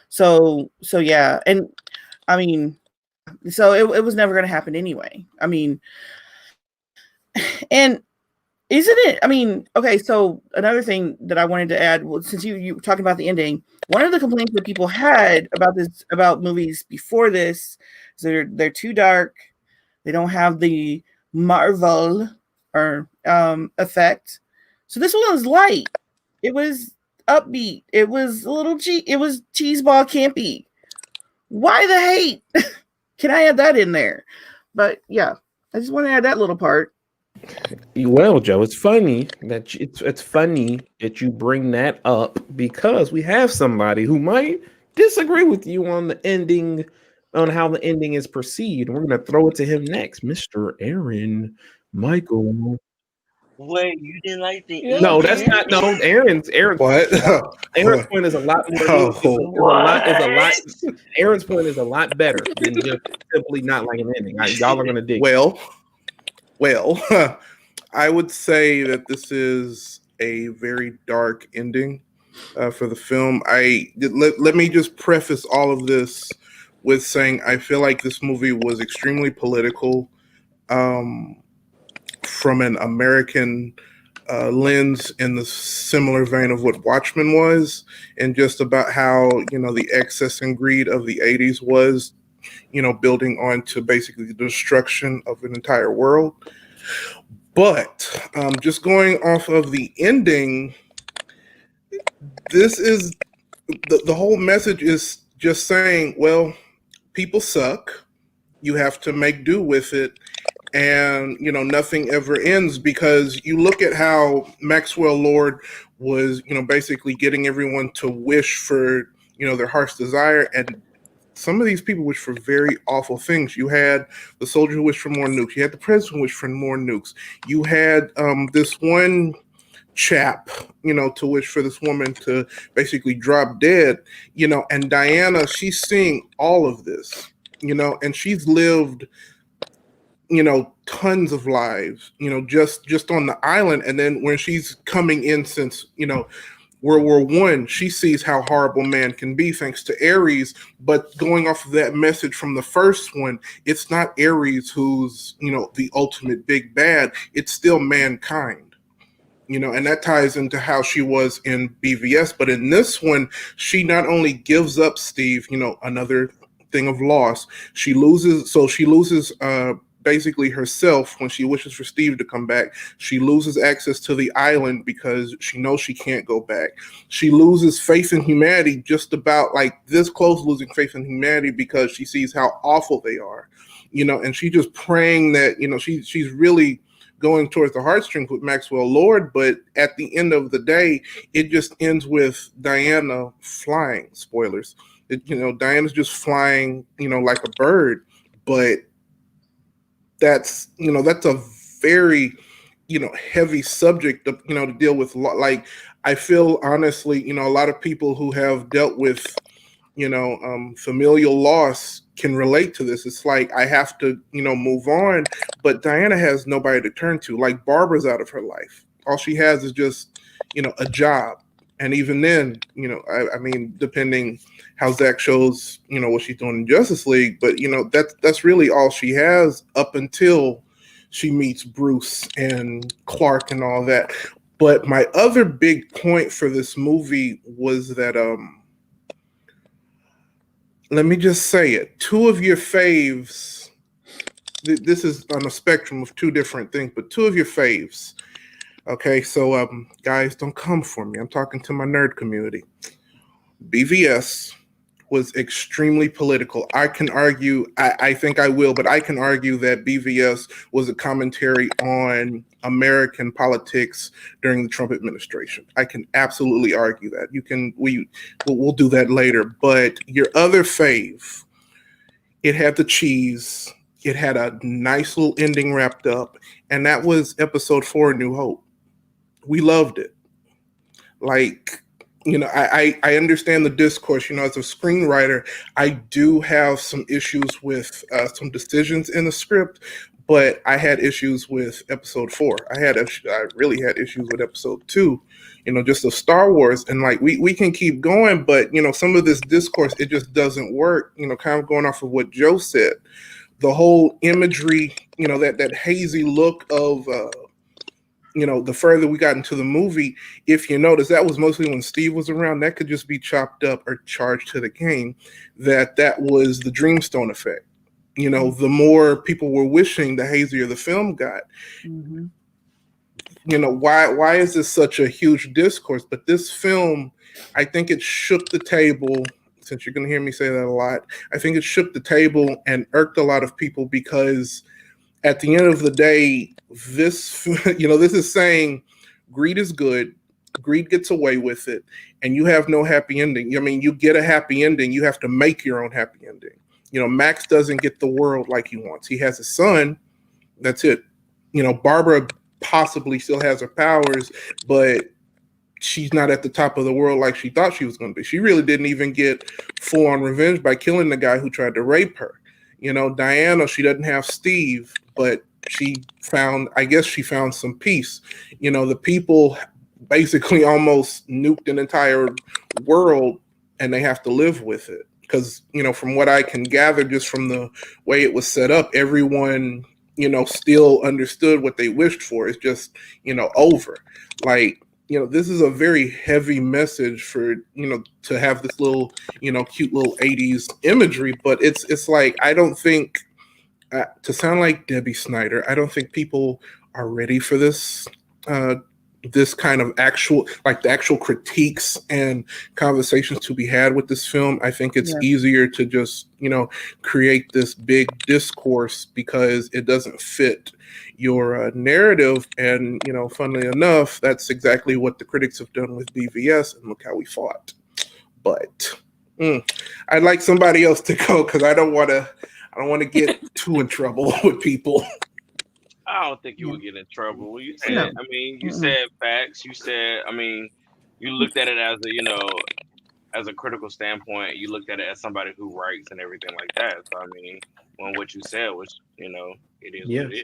So yeah, and I mean, so it was never going to happen anyway. I mean, and isn't it? I mean, okay. So another thing that I wanted to add, since you were talking about the ending, one of the complaints that people had about movies before this is they're too dark. They don't have the Marvel or effect. So this one was light. It was upbeat. It was a little it was cheeseball campy. Why the hate? Can I add that in there? But yeah, I just want to add that little part. Well, Joe, it's funny that you bring that up because we have somebody who might disagree with you on the ending, on how the ending is perceived. We're going to throw it to him next, Mr. Aaron Michael. Wait, you didn't like the Yeah. No, that's not. No, Aaron's What? Aaron's point is a lot more. Aaron's point is a lot better than just simply not liking the ending. Y'all are gonna dig. Well, I would say that this is a very dark ending for the film. Let me just preface all of this with saying I feel like this movie was extremely political. From an American lens, in the similar vein of what Watchmen was, and just about how the excess and greed of the 80s was, building on to basically the destruction of an entire world. But just going off of the ending, this is the whole message is just saying, well, people suck. You have to make do with it. and nothing ever ends, because you look at how Maxwell Lord was basically getting everyone to wish for their heart's desire, and some of these people wish for very awful things. You had the soldier who wished for more nukes. You had the president who wished for more nukes. You had this one chap, to wish for this woman to basically drop dead, and Diana, she's seeing all of this, and she's lived, tons of lives, just on the island. And then when she's coming in since, World War I, she sees how horrible man can be thanks to Ares. But going off of that message from the first one, it's not Ares who's, the ultimate big bad. It's still mankind, and that ties into how she was in BVS. But in this one, she not only gives up Steve, another thing of loss. She loses basically herself when she wishes for Steve to come back. She loses access to the island because she knows she can't go back. She loses faith in humanity, just about like this close losing faith in humanity, because she sees how awful they are, and she's just praying that, she's really going towards the heartstrings with Maxwell Lord. But at the end of the day, it just ends with Diana flying. Spoilers. Diana's just flying, like a bird. But that's a very heavy subject to deal with. Like, I feel honestly, a lot of people who have dealt with familial loss can relate to this. It's like, I have to move on, but Diana has nobody to turn to. Like, Barbara's out of her life. All she has is just a job, and even then, I mean, depending how Zach shows, what she's doing in Justice League, but that's really all she has up until she meets Bruce and Clark and all that. But my other big point for this movie was that, let me just say it, two of your faves, this is on a spectrum of two different things, but two of your faves. Okay, so guys, don't come for me. I'm talking to my nerd community. BVS was extremely political. I can argue, I think I will, but I can argue that BVS was a commentary on American politics during the Trump administration. I can absolutely argue that. We'll do that later. But your other fave, it had the cheese. It had a nice little ending wrapped up, and that was episode 4, New Hope. We loved it. Like, I understand the discourse. As a screenwriter, I do have some issues with some decisions in the script, but I had issues with episode 4. I really had issues with episode 2, just of Star Wars. And like, we can keep going, but some of this discourse, it just doesn't work. Kind of going off of what Joe said, the whole imagery, that hazy look of the further we got into the movie, if you notice, that was mostly when Steve was around. That could just be chopped up or charged to the game. That was the Dreamstone effect. The more people were wishing, the hazier the film got. Mm-hmm. Why is this such a huge discourse? But this film, I think it shook the table. Since you're going to hear me say that a lot, I think it shook the table and irked a lot of people, because at the end of the day, this is saying greed is good, greed gets away with it, and you have no happy ending. I mean, you get a happy ending, you have to make your own happy ending. Max doesn't get the world like he wants. He has a son, that's it. Barbara possibly still has her powers, but she's not at the top of the world like she thought she was going to be. She really didn't even get full-on revenge by killing the guy who tried to rape her. Diana, she doesn't have Steve, but she found some peace. The people basically almost nuked an entire world, and they have to live with it. Because, from what I can gather, just from the way it was set up, everyone, still understood what they wished for. It's just, over. Like, this is a very heavy message for, to have this little, cute little 80s imagery. But it's like, I don't think, to sound like Debbie Snyder, I don't think people are ready for this this kind of actual, like the actual critiques and conversations to be had with this film, I think it's easier to just, create this big discourse because it doesn't fit your narrative. And, funnily enough, that's exactly what the critics have done with BVS, and look how we fought. But I'd like somebody else to go because I don't want to get too in trouble with people. I don't think you would get in trouble. You said, you said facts. You said, you looked at it as as a critical standpoint. You looked at it as somebody who writes and everything like that. So, when what you said was, it is what it is.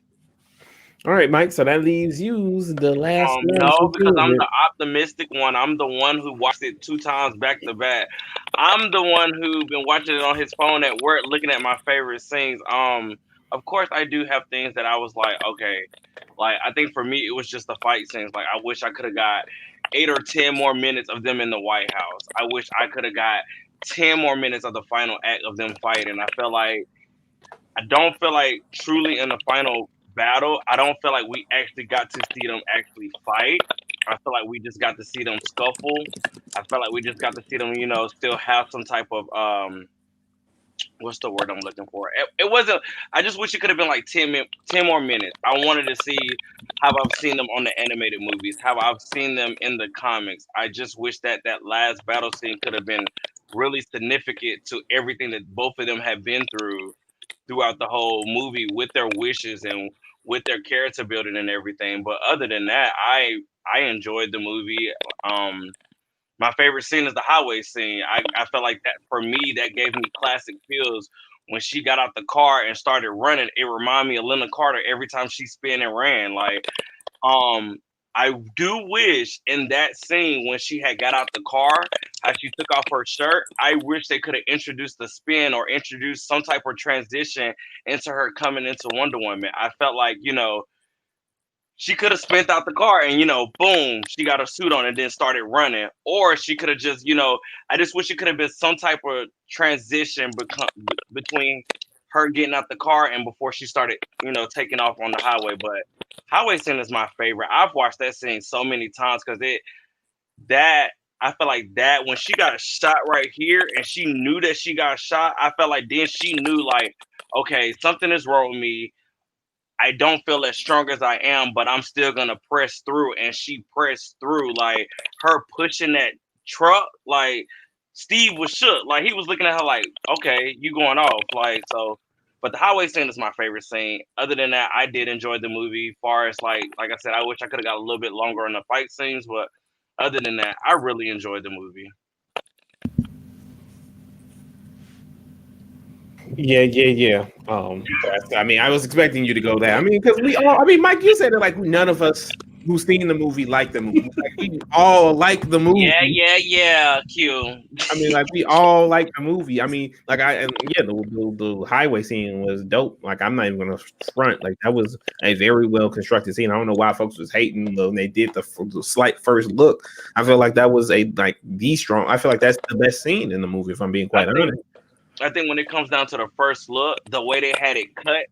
All right, Mike. So that leaves you the last one. No, because I'm the optimistic one. I'm the one who watched it 2 times back to back. I'm the one who been watching it on his phone at work, looking at my favorite scenes. Of course, I do have things that I was like, okay, like I think for me it was just the fight scenes. Like I wish I could have got 8 or 10 more minutes of them in the White House. I wish I could have got 10 more minutes of the final act of them fighting. I don't feel like truly in the final battle, I don't feel like we actually got to see them actually fight. I feel like we just got to see them scuffle. I feel like we just got to see them, still have some type of what's the word I'm looking for? It wasn't. I just wish it could have been like 10 more minutes. I wanted to see how I've seen them on the animated movies, how I've seen them in the comics. I just wish that last battle scene could have been really significant to everything that both of them have been throughout the whole movie with their wishes and with their character building and everything. But other than that, I enjoyed the movie. My favorite scene is the highway scene. I felt like that for me, that gave me classic feels when she got out the car and started running. It reminded me of Linda Carter every time she spun and ran. Like, I do wish in that scene when she had got out the car, how she took off her shirt, I wish they could have introduced the spin or introduced some type of transition into her coming into Wonder Woman. I felt like, she could have spent out the car and, boom, she got her suit on and then started running. Or she could have just, I just wish it could have been some type of transition between her getting out the car and before she started, taking off on the highway. But highway scene is my favorite. I've watched that scene so many times because I feel like that when she got shot right here and she knew that she got shot, I felt like then she knew like, okay, something is wrong with me. I don't feel as strong as I am, but I'm still gonna press through. And she pressed through, like her pushing that truck. Like Steve was shook, like he was looking at her like, "Okay, you going off?" Like so. But the highway scene is my favorite scene. Other than that, I did enjoy the movie. Far as like I said, I wish I could have got a little bit longer on the fight scenes, but other than that, I really enjoyed the movie. Yeah. I was expecting you to go there. Because we all. Mike, you said it like none of us who's seen the movie like the movie. Like we all like the movie. Yeah. Q. We all like the movie. The highway scene was dope. Like I'm not even gonna front. Like that was a very well constructed scene. I don't know why folks was hating when they did the slight first look. I feel like that was the strong. I feel like that's the best scene in the movie. If I'm being quite honest. I think when it comes down to the first look, the way they had it cut,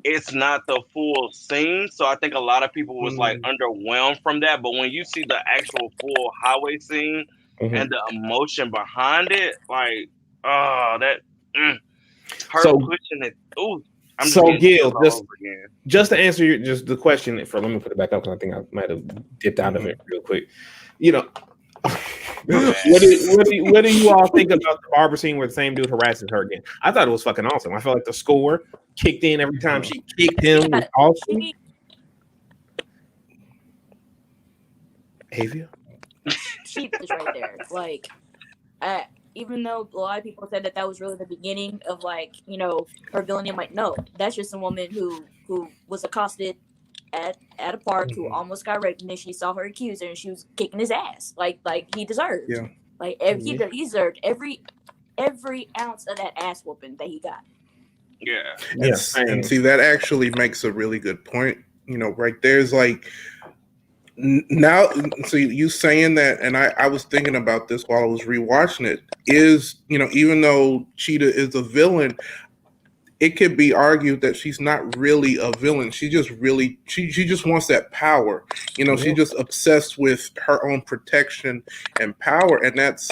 it's not the full scene. So I think a lot of people was like underwhelmed from that. But when you see the actual full highway scene and the emotion behind it, like, her pushing it. Ooh, I'm so Gil, just to answer the question, let me put it back up because I think I might have dipped out of it real quick. What do you all think about the barber scene where the same dude harasses her again? I thought it was fucking awesome. I felt like the score kicked in every time she kicked him. Was awesome. Avia? She was right there. Like, even though a lot of people said that was really the beginning of her villainy, I'm like, no, that's just a woman who was accosted at a park who almost got raped, and then she saw her accuser and she was kicking his ass like he deserved. Yeah. Like he deserved every ounce of that ass whooping that he got. Yeah. Yes. And see, that actually makes a really good point. Right there's like now, so you saying that, and I was thinking about this while I was rewatching it, is, even though Cheetah is a villain, it could be argued that she's not really a villain. She just really she just wants that power. You know, she's just obsessed with her own protection and power, and that's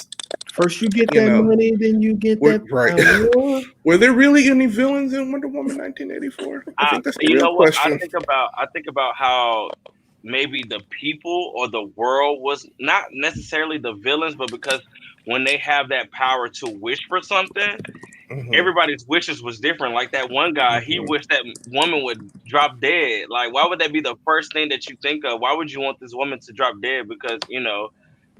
first you get that money, then you get that power. Were there really any villains in Wonder Woman 1984? I think that's the real question. I think about how maybe the people or the world was not necessarily the villains, but because when they have that power to wish for something, everybody's wishes was different. Like that one guy, he wished that woman would drop dead. Like, why would that be the first thing that you think of? Why would you want this woman to drop dead? Because, you know,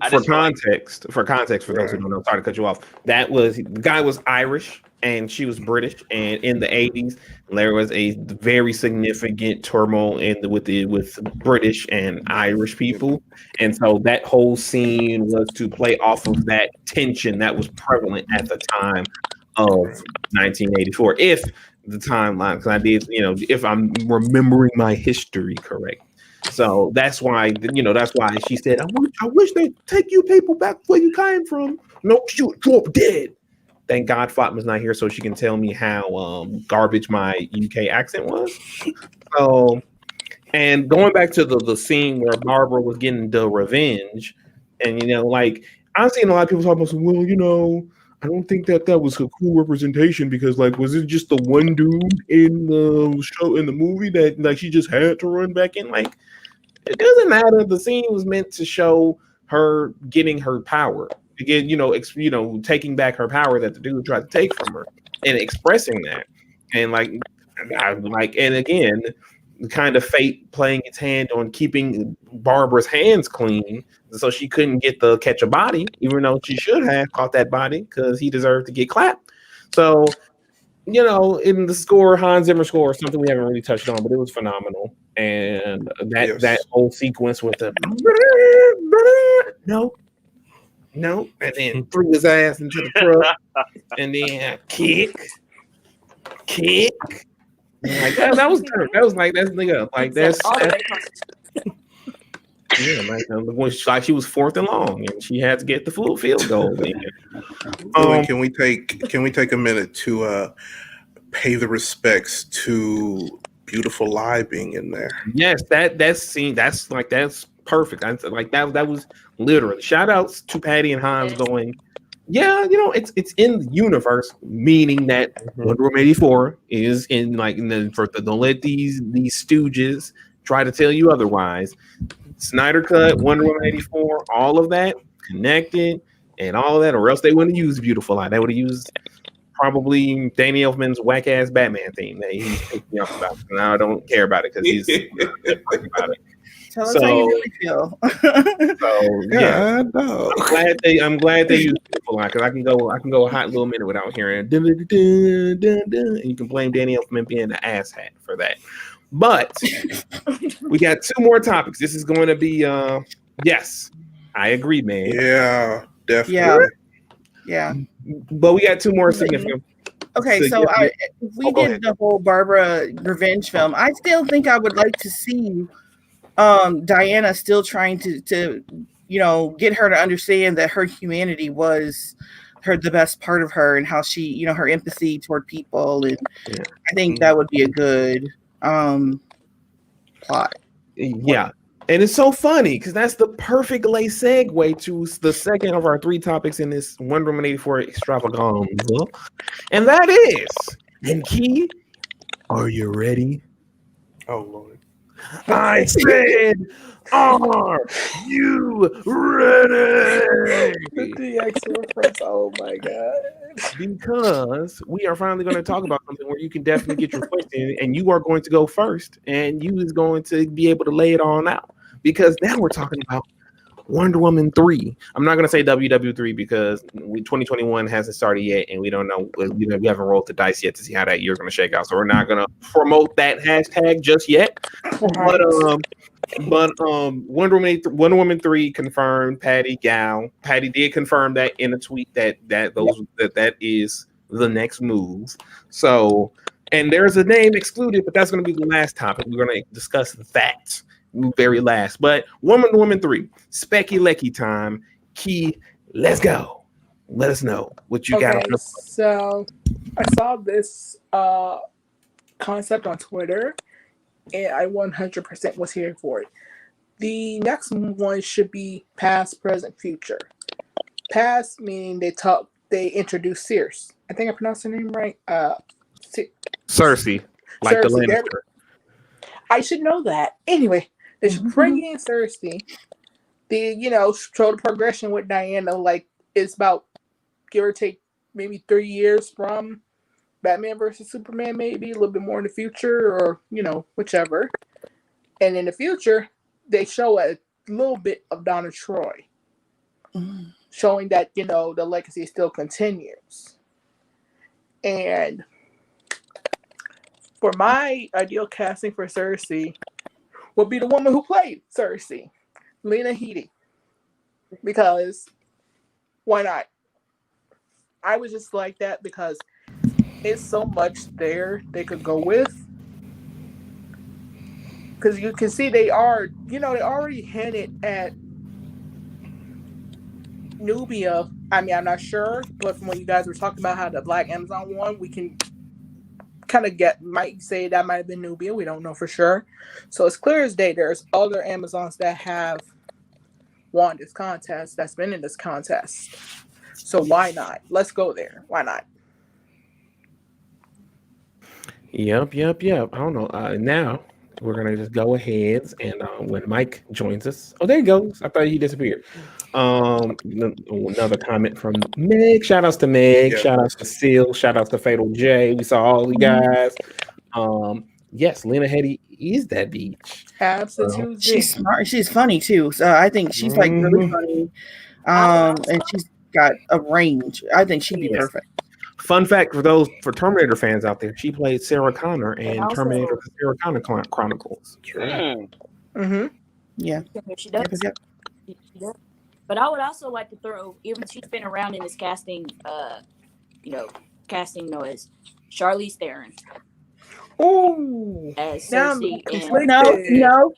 for context, for those who don't know, sorry to cut you off. The guy was Irish and she was British, and in the 80s there was a very significant turmoil with British and Irish people, and so that whole scene was to play off of that tension that was prevalent at the time of 1984. If the timeline, because I did, if I'm remembering my history correct. So that's why she said, I wish they'd take you people back where you came from. No, shoot, go up dead. Thank God Fatma's not here so she can tell me how garbage my UK accent was. So, and going back to the scene where Barbara was getting the revenge, and I've seen a lot of people talk about, well, I don't think that was a cool representation because, was it just the one dude in the show, in the movie that she just had to run back in? It doesn't matter. The scene was meant to show her getting her power again, taking back her power that the dude tried to take from her and expressing that. And and again, kind of fate playing its hand on keeping Barbara's hands clean so she couldn't catch a body, even though she should have caught that body because he deserved to get clapped. So, in the score, Hans Zimmer score, something we haven't really touched on, but it was phenomenal. And that whole sequence with the no, and then threw his ass into the truck, and then kick. That was turn. That was that's nigga. That's she was fourth and long, and she had to get the full field goal. Can we take a minute to pay the respects to Beautiful Lie being in there? Yes, that scene. That's perfect. That was literally shout outs to Patty and Hans going. Yeah, it's in the universe, meaning that Wonder Woman 84 is in don't let these stooges try to tell you otherwise. Snyder Cut, Wonder Woman 84, all of that connected and all of that, or else they wouldn't have used Beautiful Lie. They would have used probably Danny Elfman's whack ass Batman theme that he's picking up about. Now I don't care about it because he's about it. Tell us how you really feel. I'm glad they used Beautiful Lie because I can go a hot little minute without hearing dun, dun, dun, dun, dun, and you can blame Danny Elfman being an asshat for that. But we got two more topics. This is going to be yes, I agree, man. Yeah, definitely. Yeah. But we got two more significant. Okay, so if we did the whole Barbara revenge film, I still think I would like to see Diana still trying to get her to understand that her humanity was the best part of her, and how she, her empathy toward people, and I think that would be a good plot. Yeah. And it's so funny because that's the perfect segue to the second of our three topics in this Wonder Woman 84 extravaganza. And that is, and Key, are you ready? Oh, Lord. I said, are you ready? The DX reference, oh my God. Because we are finally going to talk about something where you can definitely get your question, and you are going to go first, and you is going to be able to lay it on out. Because now we're talking about Wonder Woman 3. I'm not going to say WW3 because 2021 hasn't started yet, and we don't know. We haven't rolled the dice yet to see how that year's going to shake out. So we're not going to promote that hashtag just yet. But Wonder Woman 3 confirmed. Patty did confirm that in a tweet that is the next move. So, and there's a name excluded, but that's going to be the last topic. We're going to discuss that very last. But Wonder Woman 3, Specky Lecky time. Key, let's go. Let us know what you got. Okay, so I saw this concept on Twitter, and I 100% was here for it. The next one should be past, present, future. Past meaning they introduced Circe. I think I pronounced her name right. Cersei, like Cersei, the Lannister. I should know that. Anyway, they should bring in Cersei. Show the progression with Diana. Like, it's about, give or take, maybe 3 years from Batman versus Superman, maybe a little bit more in the future, or whichever. And in the future, they show a little bit of Donna Troy, showing that the legacy still continues. And for my ideal casting for Cersei would be the woman who played Cersei, Lena Headey, because why not? I was just like that because it's so much there they could go with. Because you can see they already hinted at Nubia. I mean, I'm not sure, but from what you guys were talking about how the Black Amazon won, we can kind of might say that might have been Nubia. We don't know for sure. So it's clear as day there's other Amazons that have won this contest, that's been in this contest. So why not? Let's go there. Why not? Yep. I don't know. Now we're gonna just go ahead and when Mike joins us. Oh, there he goes. I thought he disappeared. Another comment from Meg. Shout outs to Meg. Yeah. Shout outs to Seal. Shout outs to Fatal J. We saw all the guys. Yes, Lena Headey is that beach. Absolutely. She's smart. She's funny too. So I think she's like really funny. And she's got a range. I think she'd be perfect. Fun fact for Terminator fans out there, she played Sarah Connor in Terminator Sarah Connor Chronicles. Mm-hmm. Yeah. She does. Yep. She does. But I would also like to throw, even she's been around in this casting noise, Charlize Theron. Oh, as Cersei.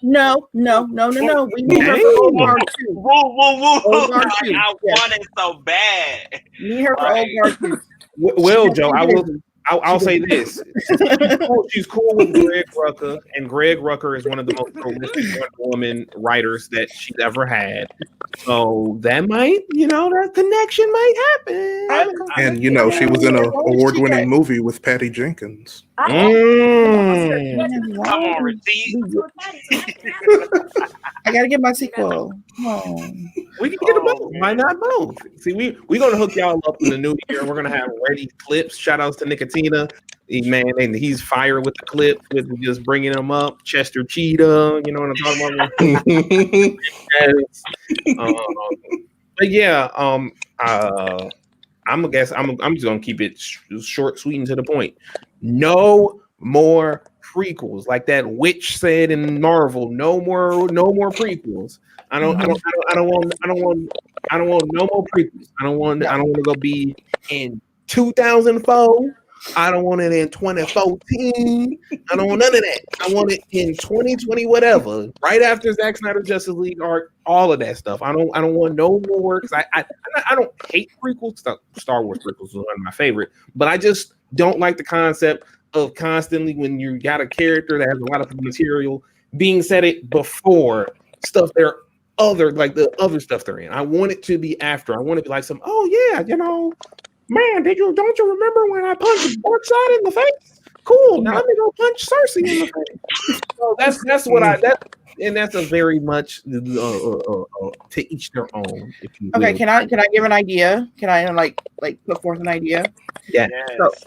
No. We need her for Old too. Whoa. I want it so bad. Need her for Old too. Well, Joe, I'll say this. She's cool with Greg Rucka, and Greg Rucka is one of the most prolific Wonder Woman writers that she's ever had. So that might, that connection might happen. And she was in an award-winning movie with Patty Jenkins. Come on, receipt. I gotta get my sequel. We can get them both. Why not both? See, we're gonna hook y'all up in the new year. We're gonna have ready clips. Shout outs to Nicotina. And he's fire with the clips, with just bringing them up. Chester Cheetah, you know what I'm talking about? But yeah, I'm just gonna keep it short, sweet, and to the point. No more prequels, like that witch said in Marvel. No more prequels. I don't want no more prequels. I don't want to go be in 2004. I don't want it in 2014. I don't want none of that. I want it in 2020, whatever. Right after Zack Snyder Justice League arc, all of that stuff. I don't want no more, because I don't hate prequels. Star Wars prequels is one of my favorite, but I just don't like the concept of constantly, when you got a character that has a lot of material, being said it before stuff they're the other stuff they're in. I want it to be after. I want to be like man, don't you remember when I punched Darkseid in the face? Cool. Now let me go punch Cersei in the face. So that's what that's a very much to each their own. Okay, can I give an idea? Can I like put forth an idea? Yeah.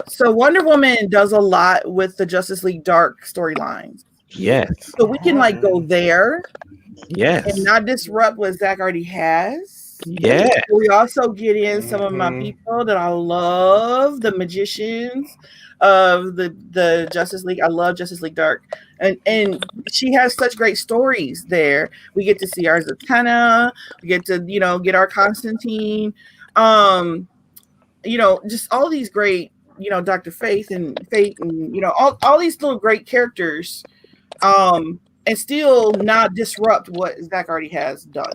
So Wonder Woman does a lot with the Justice League Dark storylines. Yes. So we can go there. Yes. And not disrupt what Zach already has. Yeah. We also get in some of my people that I love, the magicians of the Justice League. I love Justice League Dark. And she has such great stories there. We get to see our Zatanna. We get to, get our Constantine. Just all these great, Dr. Fate and all these little great characters. And still not disrupt what Zach already has done.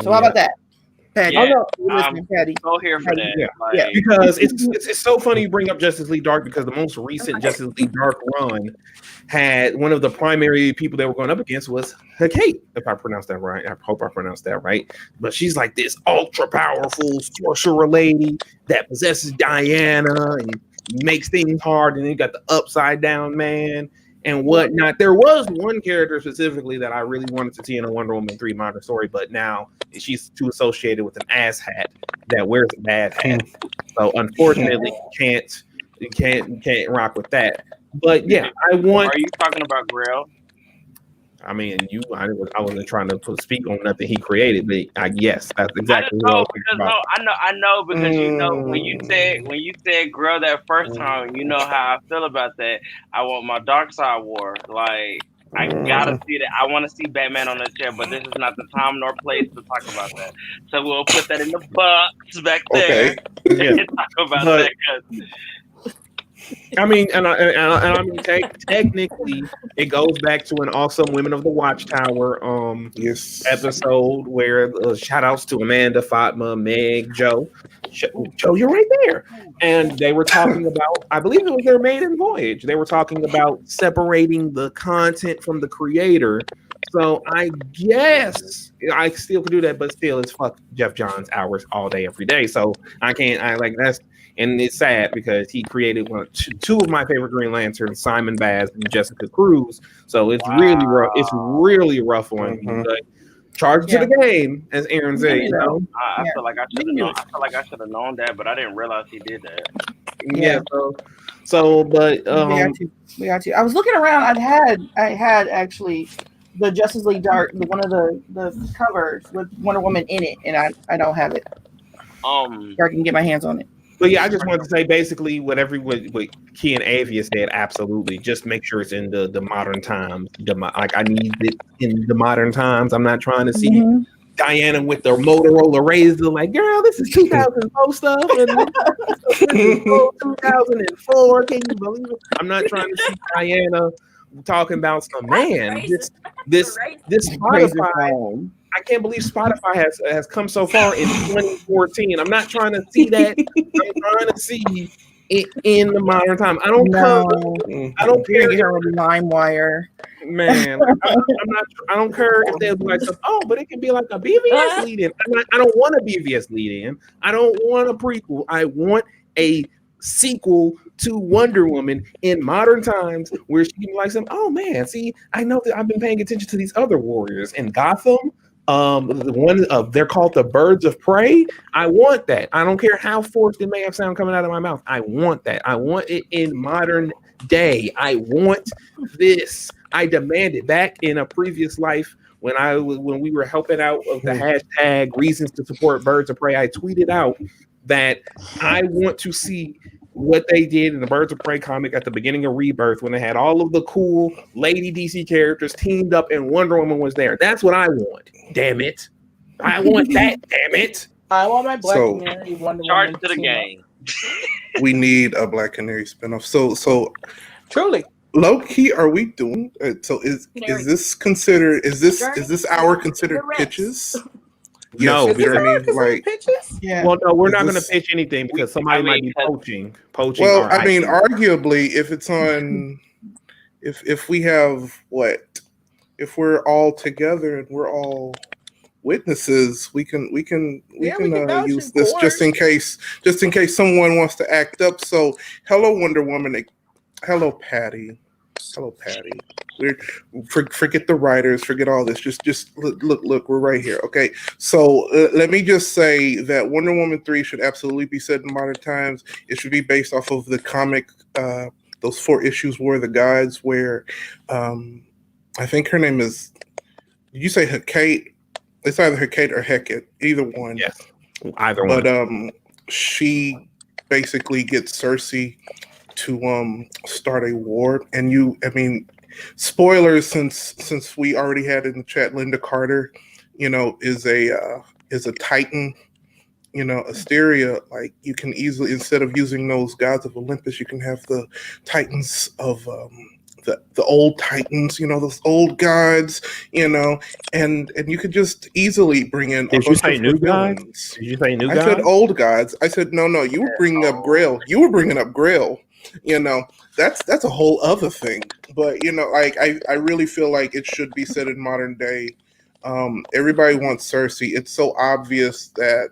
So how about that? Patty. Yeah, Listen, Patty. go here for that. Yeah, Like, because it's so funny you bring up Justice League Dark because the most recent Justice League Dark run had one of the primary people they were going up against was Kate, if I pronounced that right. I hope I pronounced that right. But she's like this ultra powerful sorcerer lady that possesses Diana and makes things hard. And then you got the upside down man and whatnot. There was one character specifically that I really wanted to see in a Wonder Woman 3 modern story, but now she's too associated with an ass hat that wears a bad hat. So unfortunately, you can't rock with that. But yeah, I want. Are you talking about Grail? I mean, I wasn't trying to speak on nothing he created, but yes, that's exactly what I was thinking about. I know because you know when you said Grail that first time, you know how I feel about that. I want my Dark Side War. Like I gotta see that. I want to see Batman on the chair, but this is not the time nor place to talk about that. So we'll put that in the box back there and talk about that. I mean, technically, it goes back to an awesome Women of the Watchtower episode where shout outs to Amanda, Fatma, Meg, Joe. Joe, you're right there. And they were talking about, I believe it was their maiden voyage. They were talking about separating the content from the creator. So I guess I still could do that, but still, it's fuck Jeff Johns hours all day, every day. So I can't. And it's sad because he created two of my favorite Green Lanterns, Simon Baz and Jessica Cruz. So it's really rough. It's really rough on me. But charge to the game, as Aaron said. You know, I feel like I should have known. I feel like I should have known that, but I didn't realize he did that. Yeah. But we got you. I was looking around. I had actually the Justice League Dark, one of the covers with Wonder Woman in it, and I don't have it. Or I can get my hands on it. But yeah, I just wanted to say basically what Key and Avia said. Absolutely, just make sure it's in the modern times. I need it in the modern times. I'm not trying to see Diana with the Motorola Razr. Like, girl, this is 2004 stuff, and this is 2004. Can you believe it? I'm not trying to see Diana talking about some man. This Spotify. I can't believe Spotify has come so far in 2014. I'm not trying to see that. I'm trying to see it in the modern time. I don't care. LimeWire. Man, I don't care if they'll be like, but it can be like a BVS lead-in. I don't want a BVS lead-in. I don't want a prequel. I want a sequel to Wonder Woman in modern times where she can be like I know that I've been paying attention to these other warriors in Gotham. They're called the Birds of Prey. I want that. I don't care how forced it may have sound coming out of my mouth. I want that. I want it in modern day. I want this. I demand it. Back in a previous life when we were helping out with the hashtag reasons to support Birds of Prey, I tweeted out that I want to see what they did in the Birds of Prey comic at the beginning of Rebirth when they had all of the cool Lady DC characters teamed up and Wonder Woman was there. That's what I want. Damn it. I want that. Damn it. I want my Black Canary Wonder Woman. Charge to the game. We need a Black Canary spinoff. So truly. Low key, are we doing? So is this considered? Is this our considered pitches? No, pitches? Yeah. Well, no, we're not going to pitch anything because somebody might be poaching. Well, I mean, arguably, if it's on, if we have if we're all together and we're all witnesses, we can use this just in case someone wants to act up. So, hello, Wonder Woman. Hello, Patty. Forget the writers, forget all this. Just look, we're right here. Okay, so let me just say that Wonder Woman 3 should absolutely be set in modern times. It should be based off of the comic. Those 4 issues were the guides where I think her name is. Did you say Hecate? It's either Hecate or Hecate, either one. Yes, either one. But she basically gets Cersei to start a war, and spoilers since we already had in the chat, Linda Carter, is a Titan, Asteria. Like, you can easily, instead of using those gods of Olympus, you can have the Titans of the old Titans, those old gods, and you could just easily bring in a Did you bunch say of new her gods? villains. Did you say new I said gods? old gods. I said no. You were bringing up Grail. You were bringing up Grail. That's a whole other thing. But like I really feel like it should be said in modern day. Everybody wants Cersei. It's so obvious that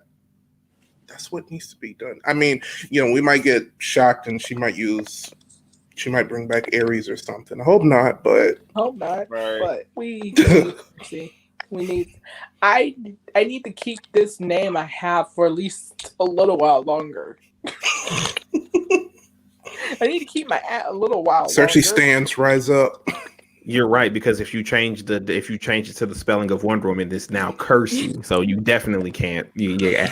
that's what needs to be done. I mean, we might get shocked and she might bring back Ares or something. I hope not, but Hope not. Right. But we need Cersei. We need. I need to keep this name I have for at least a little while longer. I need to keep my a little while Cersei longer. stands, rise up. You're right, because if you change it to the spelling of Wonder Woman, it's now cursing. So you definitely can't. It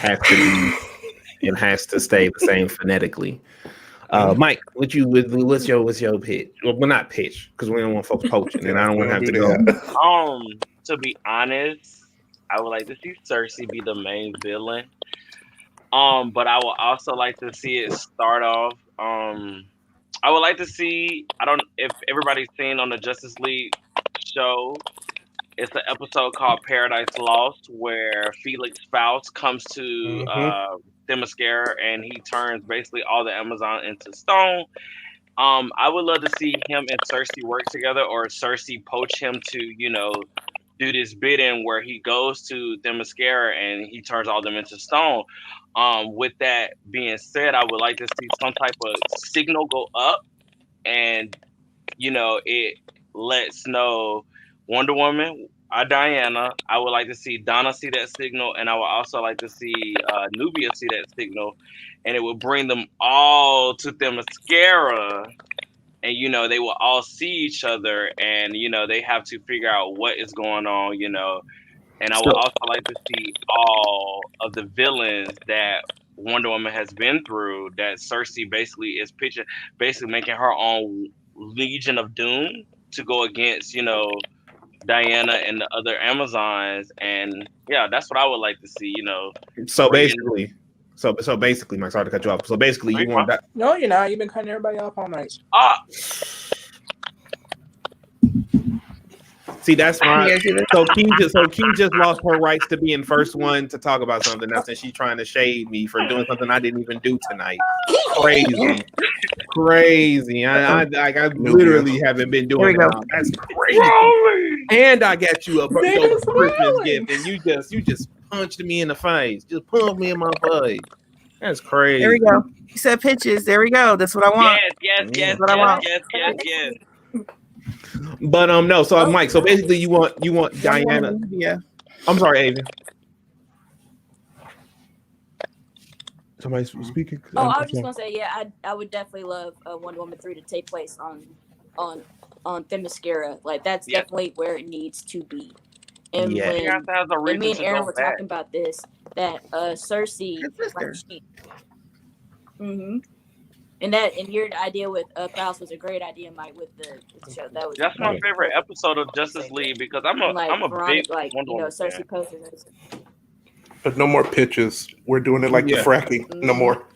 has to stay the same phonetically. Mike, what's your pitch? Well, not pitch, because we don't want folks poaching, and I don't want to have to go. To be honest, I would like to see Cersei be the main villain. But I would also like to see it start off. I would like to see. I don't if everybody's seen on the Justice League show. It's an episode called Paradise Lost, where Felix Faust comes to Themyscira and he turns basically all the Amazon into stone. I would love to see him and Cersei work together, or Cersei poach him to, do this bidding where he goes to Themyscira and he turns all them into stone. With that being said, I would like to see some type of signal go up, and it lets know Wonder Woman, Diana. I would like to see Donna see that signal, and I would also like to see Nubia see that signal, and it would bring them all to Themyscira, and they will all see each other, and they have to figure out what is going on, and I would also like to see all of the villains that Wonder Woman has been through, that Cersei basically is basically making her own Legion of Doom to go against, Diana and the other Amazons, and yeah, that's what I would like to see. So basically, Mike, sorry to cut you off. So basically, you want that? No, you're not. You've been cutting everybody off all night. See, that's right. So Key just lost her rights to being first one to talk about something. Now, since she's trying to shade me for doing something I didn't even do tonight. Crazy. I literally haven't been doing it. That's crazy. And I got you a Christmas gift, and you just punched me in the face. Just punched me in my face. That's crazy. There we go. He said pitches. There we go. That's what I want. Yes. But no. So Mike. So basically, you want Diana. Yeah. I'm sorry, Avi. Somebody's speaking. Oh, I was just gonna say, yeah, I would definitely love Wonder Woman 3 to take place on Themyscira. Like that's definitely where it needs to be. And when me and Aaron were talking about this, that Cersei, and your idea with Faust was a great idea, Mike, with the show. That's my favorite episode of Justice League, because I'm a big Wonder Woman Cersei poses. But no more pitches. We're doing it like the fracking. No more.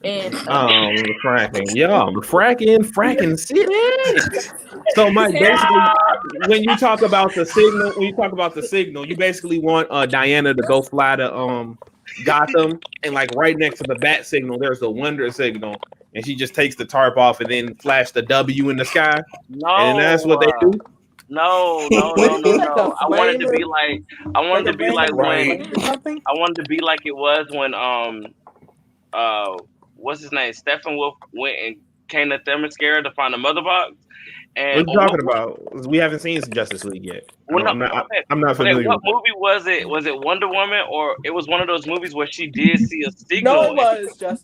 And the fracking. Yeah, the fracking city. So Mike, basically, when you talk about the signal, you basically want Diana to go fly to Gotham, and like right next to the bat signal, there's the Wonder signal, and she just takes the tarp off and then flash the W in the sky. No, and that's what they do. No. I wanted to be like it was when what's his name? Stephen Wolf went and came to Themyscira to find the mother box. And what are you talking about? We haven't seen Justice League yet. I'm not familiar. What movie was it? Was it Wonder Woman, or it was one of those movies where she did see a signal? No,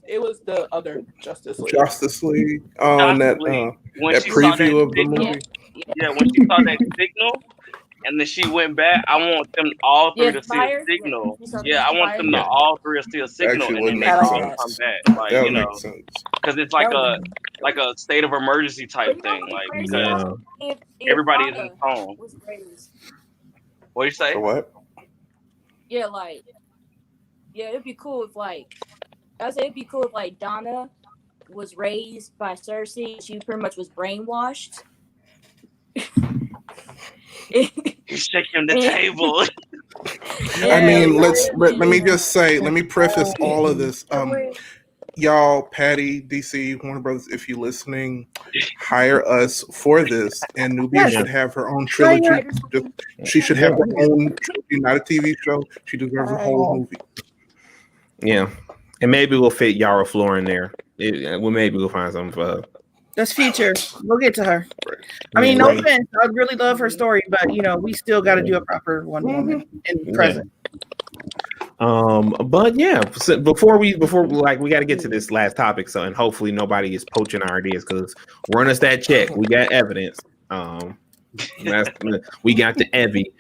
it was the other Justice League. Justice League. That preview of the movie. Yeah, when she saw that signal, and then she went back. I want them all three to see a signal. Yeah, I want them to all three to see a signal, and then they all come back. Like, that makes sense. Because it's like a state of emergency type thing. Like, because everybody is in home. What do you say? For what? Yeah, it'd be cool if Donna was raised by Cersei. She pretty much was brainwashed. He's shaking the table. I mean, let me just say, let me preface all of this. Y'all, Patty, DC, Warner Brothers, if you're listening, hire us for this. And Nubia should have her own trilogy. She should have her own trilogy, not a TV show. She deserves a whole movie. Yeah, and maybe we'll fit Yara Floor in there. Maybe we'll find something for her. That's future. We'll get to her. I mean, no offense. I really love her story, but we still got to do a proper Wonder Woman in present. But yeah, so before we got to get to this last topic, so and hopefully nobody is poaching our ideas because run us that check. We got evidence. We got the Evie,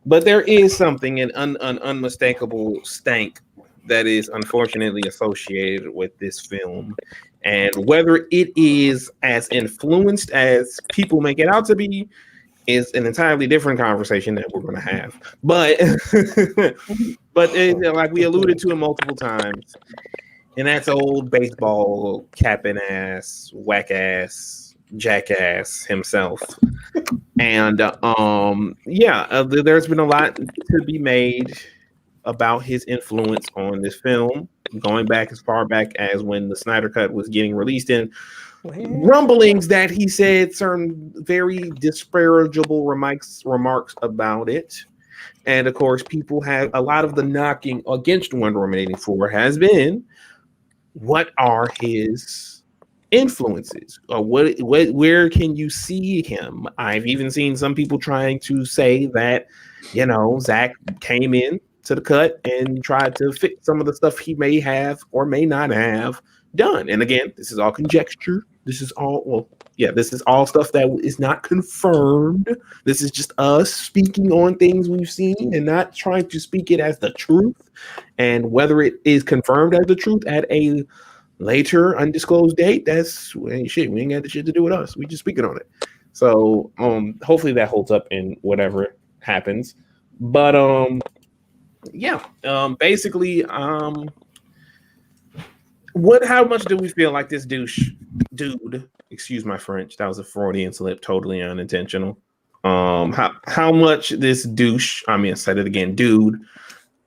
but there is something an unmistakable stank that is unfortunately associated with this film. And whether it is as influenced as people make it out to be is an entirely different conversation that we're going to have. But like we alluded to it multiple times, and that's old baseball capping ass, whack ass, jackass himself. And there's been a lot to be made about his influence on this film, going back as far back as when the Snyder Cut was getting released, and rumblings that he said certain very disparageable remarks about it. And of course, people have a lot of the knocking against Wonder Woman 84 has been, what are his influences? Or where can you see him? I've even seen some people trying to say that, Zack came in to the cut and tried to fix some of the stuff he may have or may not have done. And again, this is all conjecture. This is all stuff that is not confirmed. This is just us speaking on things we've seen and not trying to speak it as the truth. And whether it is confirmed as the truth at a later undisclosed date, that's shit. We ain't got the shit to do with us. We just speaking on it. So hopefully that holds up in whatever happens. But basically, how much do we feel like this dude, excuse my French, that was a Freudian slip, totally unintentional. How much this dude,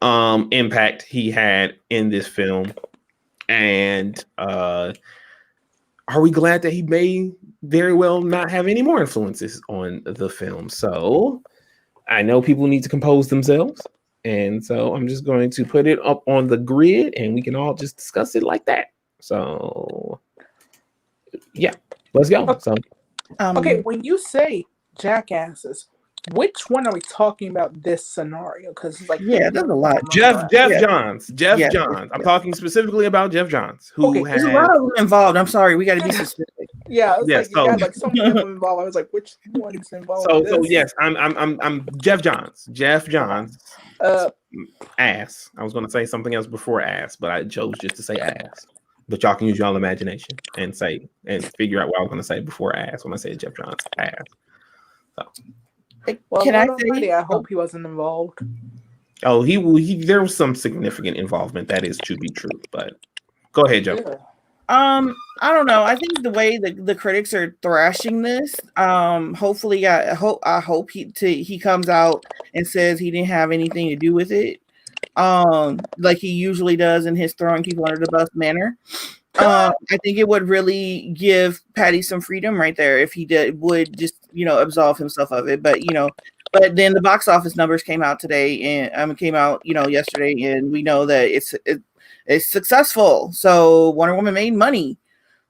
impact he had in this film, and are we glad that he may very well not have any more influences on the film? So I know people need to compose themselves. And so I'm just going to put it up on the grid and we can all just discuss it like that. So, yeah, let's go. So, okay, when you say jackasses, which one are we talking about this scenario? Because there's a lot. Jeff Johns. I'm talking specifically about Jeff Johns, who there's a lot of them involved. I'm sorry, we got to be specific. Yeah, so many of them involved. I was like, which one is involved? So yes, I'm Jeff Johns. Jeff Johns. Ass. I was going to say something else before ass, but I chose just to say ass. But y'all can use y'all imagination and figure out what I was going to say before ass when I said Jeff Johns ass. So, can I say? I hope he wasn't involved. Oh, he there was some significant involvement. That is to be true. But go ahead, Joe. Yeah. I don't know. I think the way the critics are thrashing this, hopefully, I hope he comes out and says he didn't have anything to do with it, like he usually does in his throwing people under the bus manner. I think it would really give Patty some freedom right there if he would just absolve himself of it. But but then the box office numbers came out today and yesterday, and we know that it's successful. So Wonder Woman made money,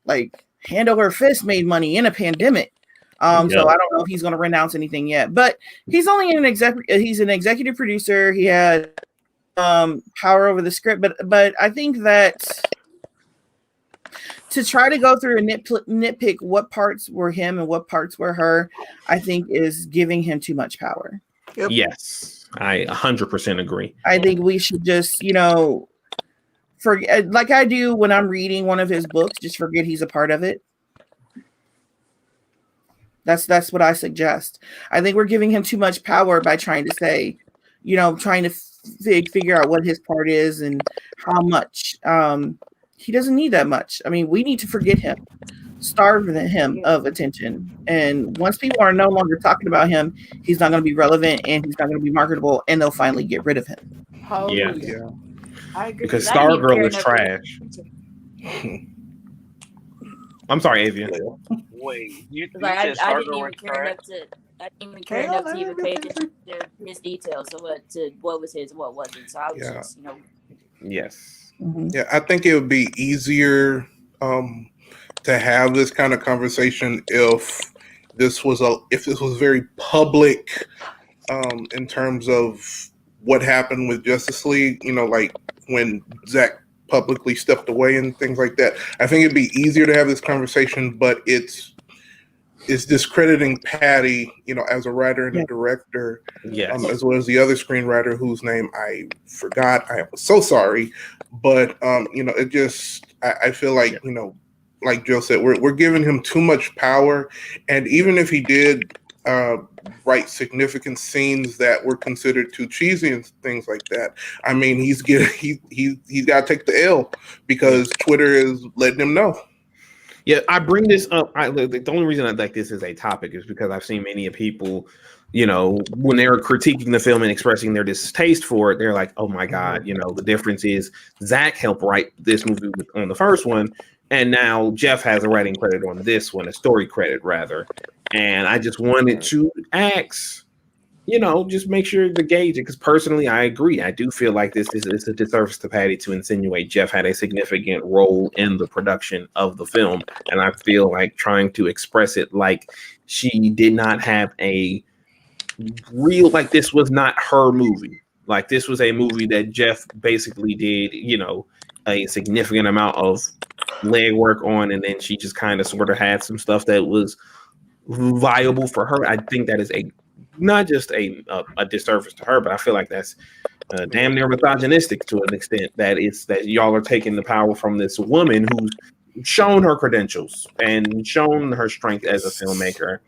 like hand over fist made money in a pandemic. So I don't know if he's going to renounce anything yet, but he's only he's an executive producer. He had power over the script, but I think that to try to go through and nitpick what parts were him and what parts were her, I think is giving him too much power. Yep. Yes, I 100% agree. I think we should just, forget, like I do when I'm reading one of his books, just forget he's a part of it. That's what I suggest. I think we're giving him too much power by trying to say, trying to figure out what his part is and how much. He doesn't need that much. I mean, we need to forget him. starving him of attention. And once people are no longer talking about him, he's not going to be relevant and he's not going to be marketable, and they'll finally get rid of him. Yeah. Hallelujah. I agree. Because I didn't even Stargirl care is enough trash. I'm sorry, Avian. Wait, you Like, said I didn't Stargirl even was care trash? enough to. I didn't even care Hell, enough to even pay attention to his details of what was his and what wasn't. So I was just, Yes. Yeah, I think it would be easier to have this kind of conversation if this was very public in terms of what happened with Justice League. Like when Zack publicly stepped away and things like that. I think it'd be easier to have this conversation, but it's discrediting Patty, as a writer and a director, Yes. as well as the other screenwriter whose name I forgot. I am so sorry, but it just I feel like like Joe said, we're giving him too much power, and even if he did write significant scenes that were considered too cheesy and things like that, I mean, he's got to take the L because Twitter is letting him know. Yeah, I bring this up. The only reason I like this as a topic is because I've seen many people, when they're critiquing the film and expressing their distaste for it, they're like, "Oh my God!" The difference is Zack helped write this movie on the first one, and now Jeff has a writing credit on this one, a story credit rather. And I just wanted to ask, just make sure to gauge it, because personally, I agree. I do feel like this is a disservice to Patty to insinuate Jeff had a significant role in the production of the film, and I feel like trying to express it like she did not have a real, like this was not her movie. Like this was a movie that Jeff basically did, a significant amount of legwork on, and then she just kind of sort of had some stuff that was viable for her. I think that is not just a disservice to her, but I feel like that's damn near misogynistic to an extent, that y'all are taking the power from this woman who's shown her credentials and shown her strength as a filmmaker.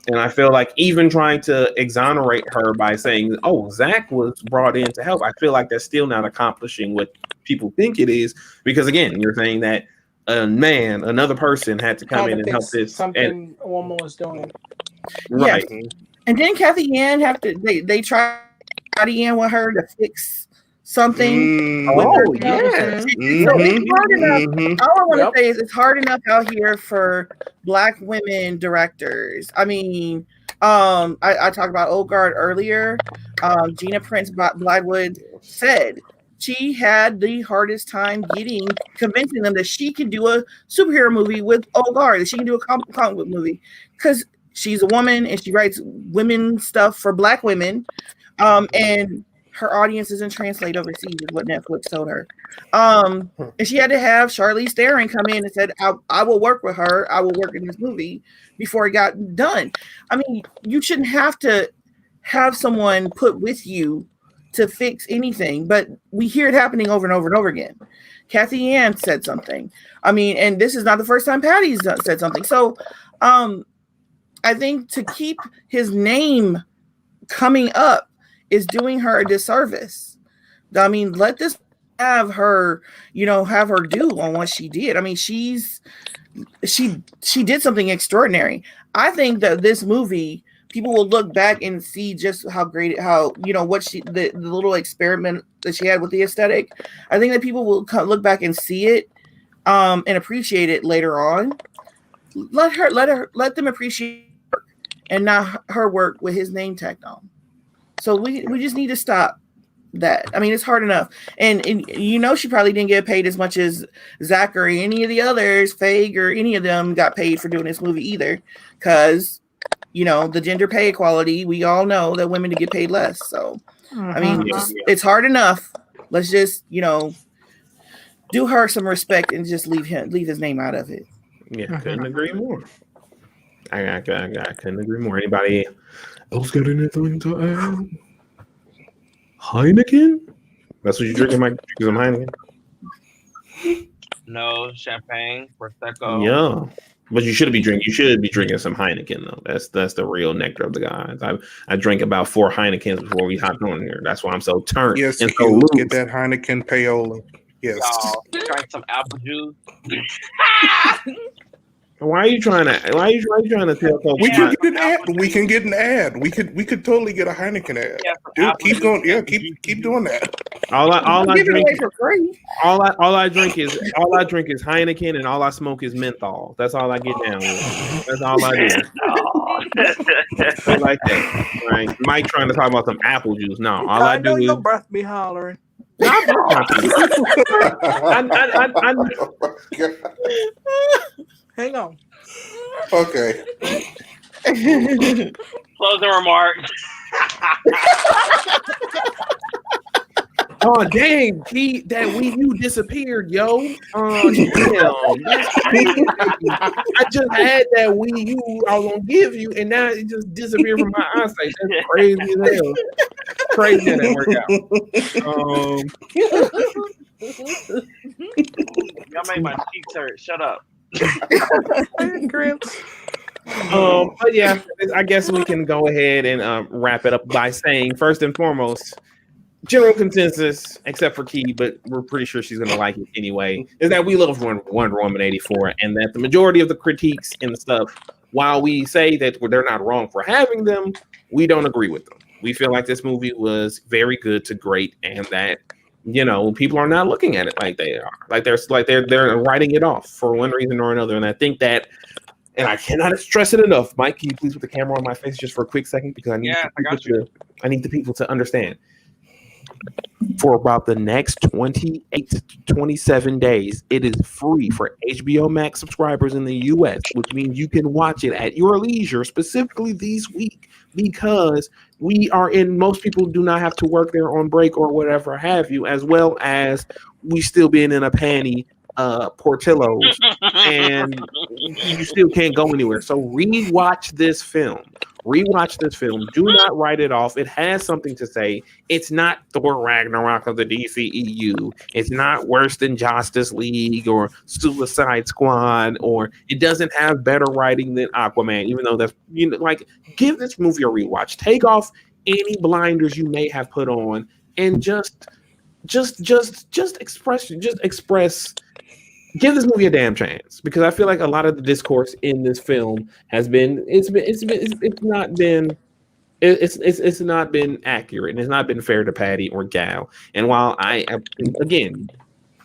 And I feel like even trying to exonerate her by saying, "Oh, Zack was brought in to help," I feel like that's still not accomplishing what people think it is, because again, you're saying that another person had to come in and help this. Something a woman was doing. Right. Yes. And then Kathy Ann they tried Kathy Ann with her to fix something. Oh, yeah. So it's hard enough. All I want to say is it's hard enough out here for Black women directors. I mean, I talked about Ogard earlier. Gina Prince Blywood said she had the hardest time convincing them that she can do a superhero movie with Ogard, that she can do a comic book movie, because she's a woman and she writes women stuff for Black women, and her audience doesn't translate overseas, is what Netflix told her. And she had to have Charlize Theron come in and said, I will work with her. I will work in this movie before it got done. I mean, you shouldn't have to have someone put with you to fix anything, but we hear it happening over and over and over again. Kathy Ann said something. I mean, and this is not the first time Patty's said something. So I think to keep his name coming up is doing her a disservice. I mean, let this have her due on what she did. I mean, she did something extraordinary. I think that this movie, people will look back and see just how great, what the little experiment that she had with the aesthetic. I think that people will look back and see it and appreciate it later on. Let them appreciate her and not her work with his name tagged on. So we just need to stop that. I mean, it's hard enough. And she probably didn't get paid as much as Zack or any of the others, Feig or any of them got paid for doing this movie either. Because, the gender pay equality, we all know that women get paid less. So, I mean, it's hard enough. Let's just, do her some respect and just leave his name out of it. Yeah, couldn't agree more. I couldn't agree more. Anybody else got anything to add? Heineken? That's what you're drinking, Mike? Some Heineken? No, champagne, prosecco. Yeah, but you should be drinking some Heineken though. That's the real nectar of the gods. I drank about 4 Heinekens before we hopped on here. That's why I'm so turned. Yes, and so loose. Get that Heineken payola. Yes. Drank some apple juice. Why are you trying to tell folks? We can get an ad. We can get an ad. We could totally get a Heineken ad. Dude, keep going. Yeah, keep doing that. All I Give it drink away for free. all I drink is Heineken, and all I smoke is menthol. That's all I get down with. That's all I do. I like that. Right? Mike trying to talk about some apple juice. No, all I do know is your breath be hollering. I Hang on. Okay. Closing remarks. Oh dang, that Wii U disappeared, yo. Oh damn, that's crazy. I just had that Wii U I was gonna give you, and now it just disappeared from my eyesight. That's crazy as hell. Crazy how that worked out. Y'all made my cheeks hurt. Shut up. But yeah, I guess we can go ahead and wrap it up by saying, first and foremost, general consensus, except for Key, but we're pretty sure she's going to like it anyway, is that we love Wonder Woman 84, and that the majority of the critiques and stuff, while we say that they're not wrong for having them, we don't agree with them. We feel like this movie was very good to great, and that, you know, people are not looking at it like they are. They're writing it off for one reason or another. And I think that, and I cannot stress it enough. Mike, can you please put the camera on my face just for a quick second? Because I need the people to understand. For about the next 28 to 27 days, it is free for HBO Max subscribers in the US, which means you can watch it at your leisure, specifically this week, because most people do not have to work there on break or whatever have you, as well as we still being in a panty Portillo's, and you still can't go anywhere. So rewatch this film. Do not write it off. It has something to say. It's not Thor Ragnarok of the DCEU. It's not worse than Justice League or Suicide Squad, or it doesn't have better writing than Aquaman, even though that's, you know, like, give this movie a rewatch. Take off any blinders you may have put on and just express. Give this movie a damn chance, because I feel like a lot of the discourse in this film has been it's not been accurate, and it's not been fair to Patty or Gal. And while again,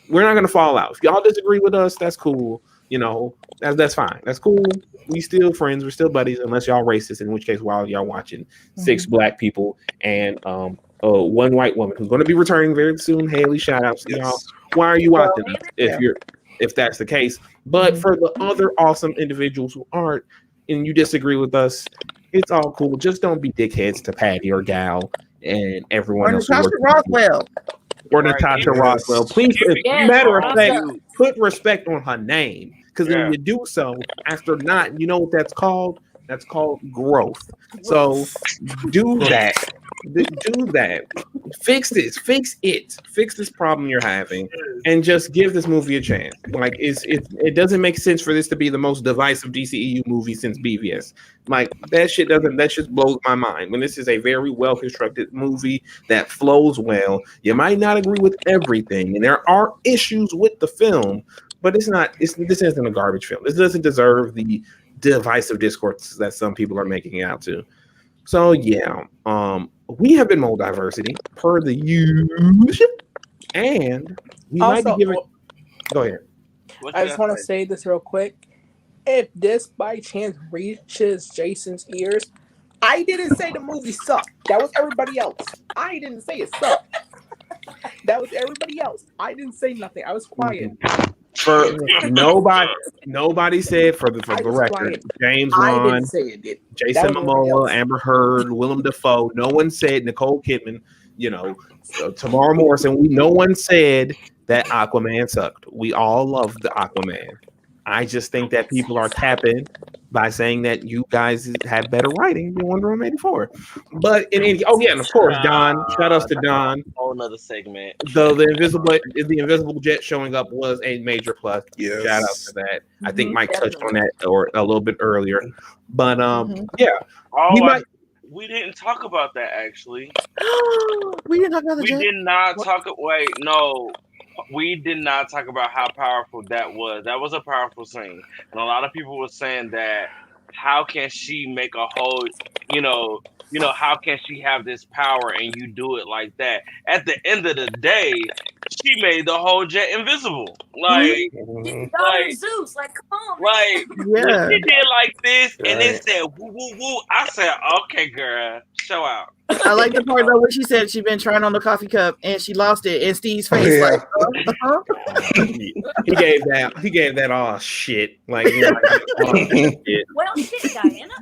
we're not gonna fall out. If y'all disagree with us, that's cool. You know, that's fine. That's cool. We still friends. We're still buddies, unless y'all racist. In which case, while y'all watching 6 black people and one white woman who's going to be returning very soon. Haley, shout out to y'all. Why are you watching this if that's the case? But for the other awesome individuals who aren't, and you disagree with us, it's all cool. Just don't be dickheads to Patty or Gal and everyone else. Natasha Rothwell. Or Natasha Rothwell. Please, matter of fact, put respect on her name. Because when you do so, after not, you know what that's called? That's called growth. So do that. Do that. Fix this problem you're having, and just give this movie a chance. Like, it doesn't make sense for this to be the most divisive DCEU movie since BVS. Like, that just blows my mind. When this is a very well constructed movie that flows well, you might not agree with everything, and there are issues with the film, but this isn't a garbage film. This doesn't deserve the divisive discourse that some people are making it out to. So yeah, we have been MulDiversity per the usual, and we might be giving. Go ahead. I just want to say this real quick. If this by chance reaches Jason's ears, I didn't say the movie sucked. That was everybody else. I didn't say it sucked. That was everybody else. I didn't say nothing. I was quiet. For nobody said for the record. James Wan, Jason Momoa, Amber Heard, Willem Dafoe. No one said Nicole Kidman. You know, Tamara Morrison. No one said that Aquaman sucked. We all loved the Aquaman. I just think that people are tapping by saying that you guys have better writing than Wonder Woman 84. But and of course, Don. Shout outs to Don. Whole another segment. The invisible jet showing up was a major plus. Yes. Shout out to that. I think Mike touched on that or a little bit earlier. But we didn't talk about that actually. We didn't talk about the jet. We did not talk. Wait, no. we did not talk about how powerful that was. That was a powerful scene, and a lot of people were saying that how can she make a whole, how can she have this power and you do it like that? At the end of the day, she made the whole jet invisible. Like, She's the Mhm. daughter of Zeus. Like, come on, man. like when Yeah. she did like this, and Right. it said woo woo woo, I said, okay, girl, show out. I like the part though where she said she'd been trying on the coffee cup and she lost it, and Steve's Oh, face yeah. like, He gave that all shit. Like, shit. Well, shit, Diana.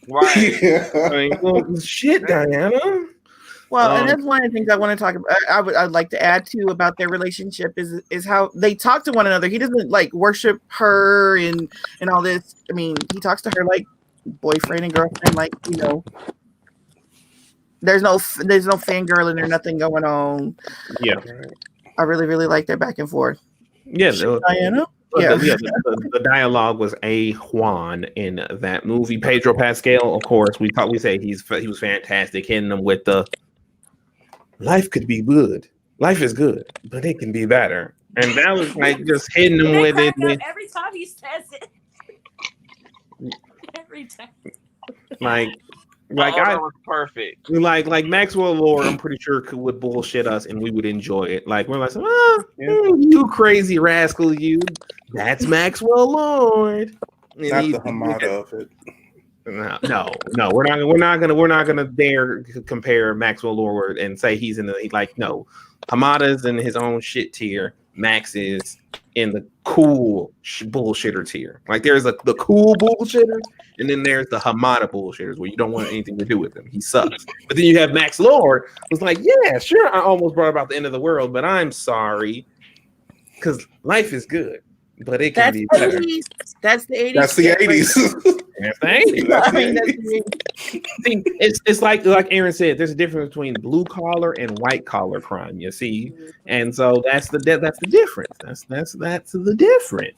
Right. I mean, well, shit, Diana. Well, and that's one of the things I want to talk about. I'd like to add to about their relationship is how they talk to one another. He doesn't like worship her and all this. I mean, he talks to her like boyfriend and girlfriend, like, there's no fangirling or nothing going on. Yeah. I really like their back and forth. Yeah. Diana. The dialogue was A1 in that movie. Pedro Pascal, of course, we say he was fantastic, hitting them with the life could be good. Life is good, but it can be better. And that was like just hitting them with it. Every time he says it. Every time. Like that was perfect. Like Maxwell Lord, I'm pretty sure would bullshit us and we would enjoy it. Like we're like, you crazy rascal, you. That's Maxwell Lord. Not the Hamada of it. No, we're not gonna dare compare Maxwell Lord and say he's in the no. Hamada's in his own shit tier. Max is in the cool bullshitter tier. Like there's the cool bullshitters, and then there's the Hamada bullshitters where you don't want anything to do with him. He sucks. But then you have Max Lord, who's like, yeah, sure, I almost brought about the end of the world, but I'm sorry, because life is good, but it can be better. That's the 80s. That's the 80s. That's the 80s. See, it's like Aaron said, there's a difference between blue collar and white collar crime, you see, and so that's the difference. That's the difference.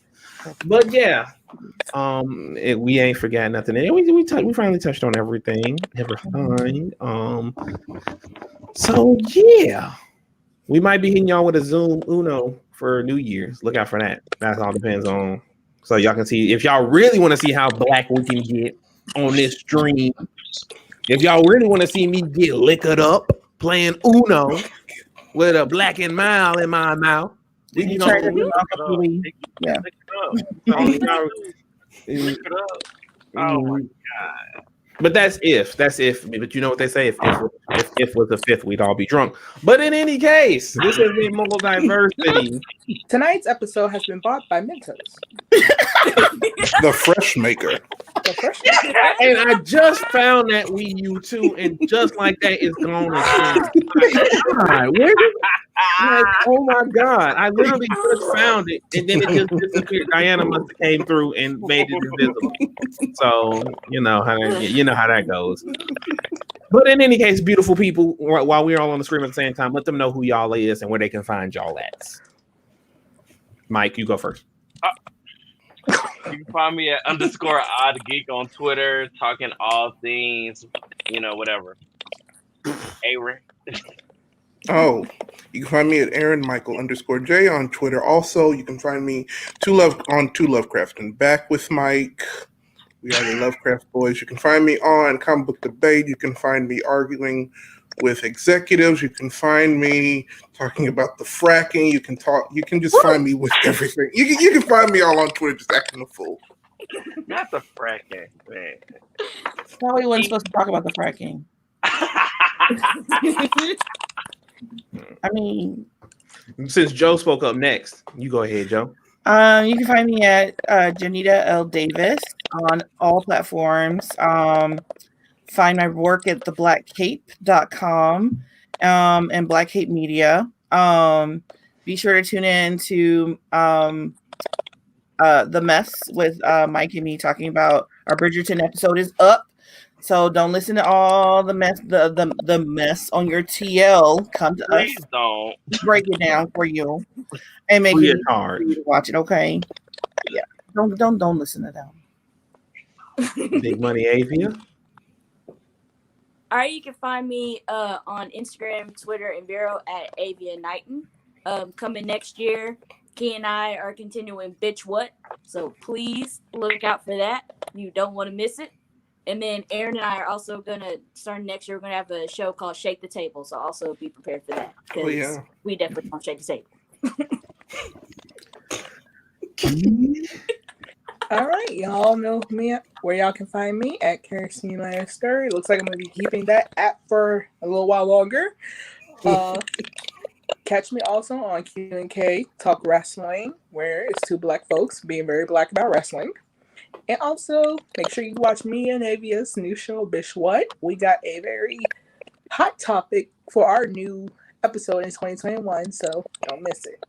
But yeah, we ain't forgot nothing. And we finally touched on everything. So yeah, we might be hitting y'all with a Zoom Uno for New Year's. Look out for that. That all depends on. So y'all can see if y'all really want to see how black we can get on this stream. If y'all really want to see me get liquored up playing Uno with a black and mild in my mouth, Yeah. Oh my god. But that's if. But you know what they say: if was the fifth, we'd all be drunk. But in any case, this has been MulDiversity. Tonight's episode has been bought by Mentos. The Fresh Maker. And I just found that Wii U too, and just like that, it's gone again. Like, oh my god! I literally just found it, and then it just disappeared. Diana must have came through and made it invisible. So you know how that goes. But in any case, beautiful people, while we're all on the screen at the same time, let them know who y'all is and where they can find y'all at. Mike, you go first. You can find me at _oddgeek on Twitter, talking all things, whatever. Aaron. Oh, you can find me at Aaron Michael _J on Twitter. Also, you can find me on Two Lovecraft and Back with Mike. We are the Lovecraft Boys. You can find me on Comic Book Debate. You can find me arguing with executives. You can find me talking about the fracking. You can just find me with everything. You can find me all on Twitter just acting a fool. Not the fracking, man. No, we weren't supposed to talk about the fracking. I mean, since Joe spoke up next, you go ahead, Joe. You can find me at Janita L. Davis on all platforms. Find my work at theblackcape.com and Black Cape Media. Be sure to tune in to The Mess with Mike and me talking about our Bridgerton episode is up. So don't listen to all the mess, the mess on your TL. Come to Please us. don't. Break it down for you and make it hard for you to watch it. Okay. Yeah. Don't listen to them. Big Money Avia. All right, you can find me on Instagram, Twitter, and Vero at Avia Knighton. coming next year, Key and I are continuing Bitch What. So please look out for that. You don't want to miss it. And then Aaron and I are also going to start next year. We're going to have a show called Shake the Table. So also be prepared for that. Because we definitely want to shake the table. All right, y'all know me where y'all can find me at Kerosene Lannister. It looks like I'm going to be keeping that app for a little while longer. Catch me also on Q&K Talk Wrestling, where it's two black folks being very black about wrestling. And also, make sure you watch me and Avia's new show, Bish What. We got a very hot topic for our new episode in 2021, so don't miss it.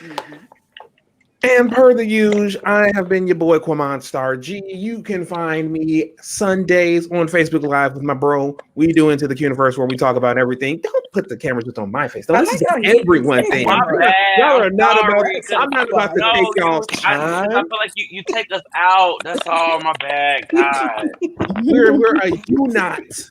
Mm-hmm. And per the usual, I have been your boy Quamon Star G. You can find me Sundays on Facebook Live with my bro. We do Into the Universe where we talk about everything. Don't put the camera just on my face. Though. This is everyone thing. Y'all are not about. I'm not about to take y'all's time. I feel like you take us out. That's all. My bad. God. We're a unit.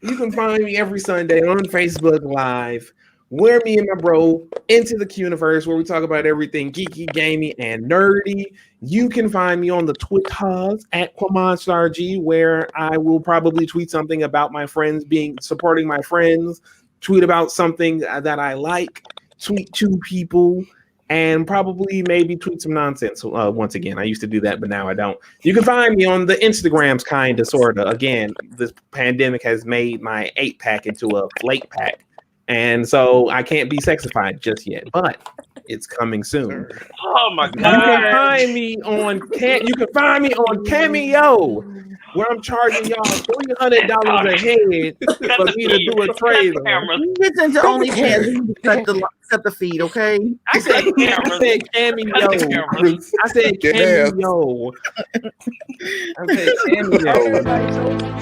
You can find me every Sunday on Facebook Live. Where me and my bro Into the Universe, where we talk about everything geeky, gaming, and nerdy. You can find me on the Twitters at QuamonStarG, where I will probably tweet something about my friends supporting my friends, tweet about something that I like, tweet to people, and probably maybe tweet some nonsense. Once again, I used to do that, but now I don't. You can find me on the Instagrams, kind of, sort of. Again, this pandemic has made my 8-pack into a flake pack. And so I can't be sexified just yet, but it's coming soon. Oh my God! You can find me on Cameo, where I'm charging y'all $300 a head for me to do a trailer. Listen to OnlyFans. Set the feed, okay? I said Cameo. I said Cameo. I said Cameo. Everybody,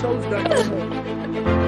show's done.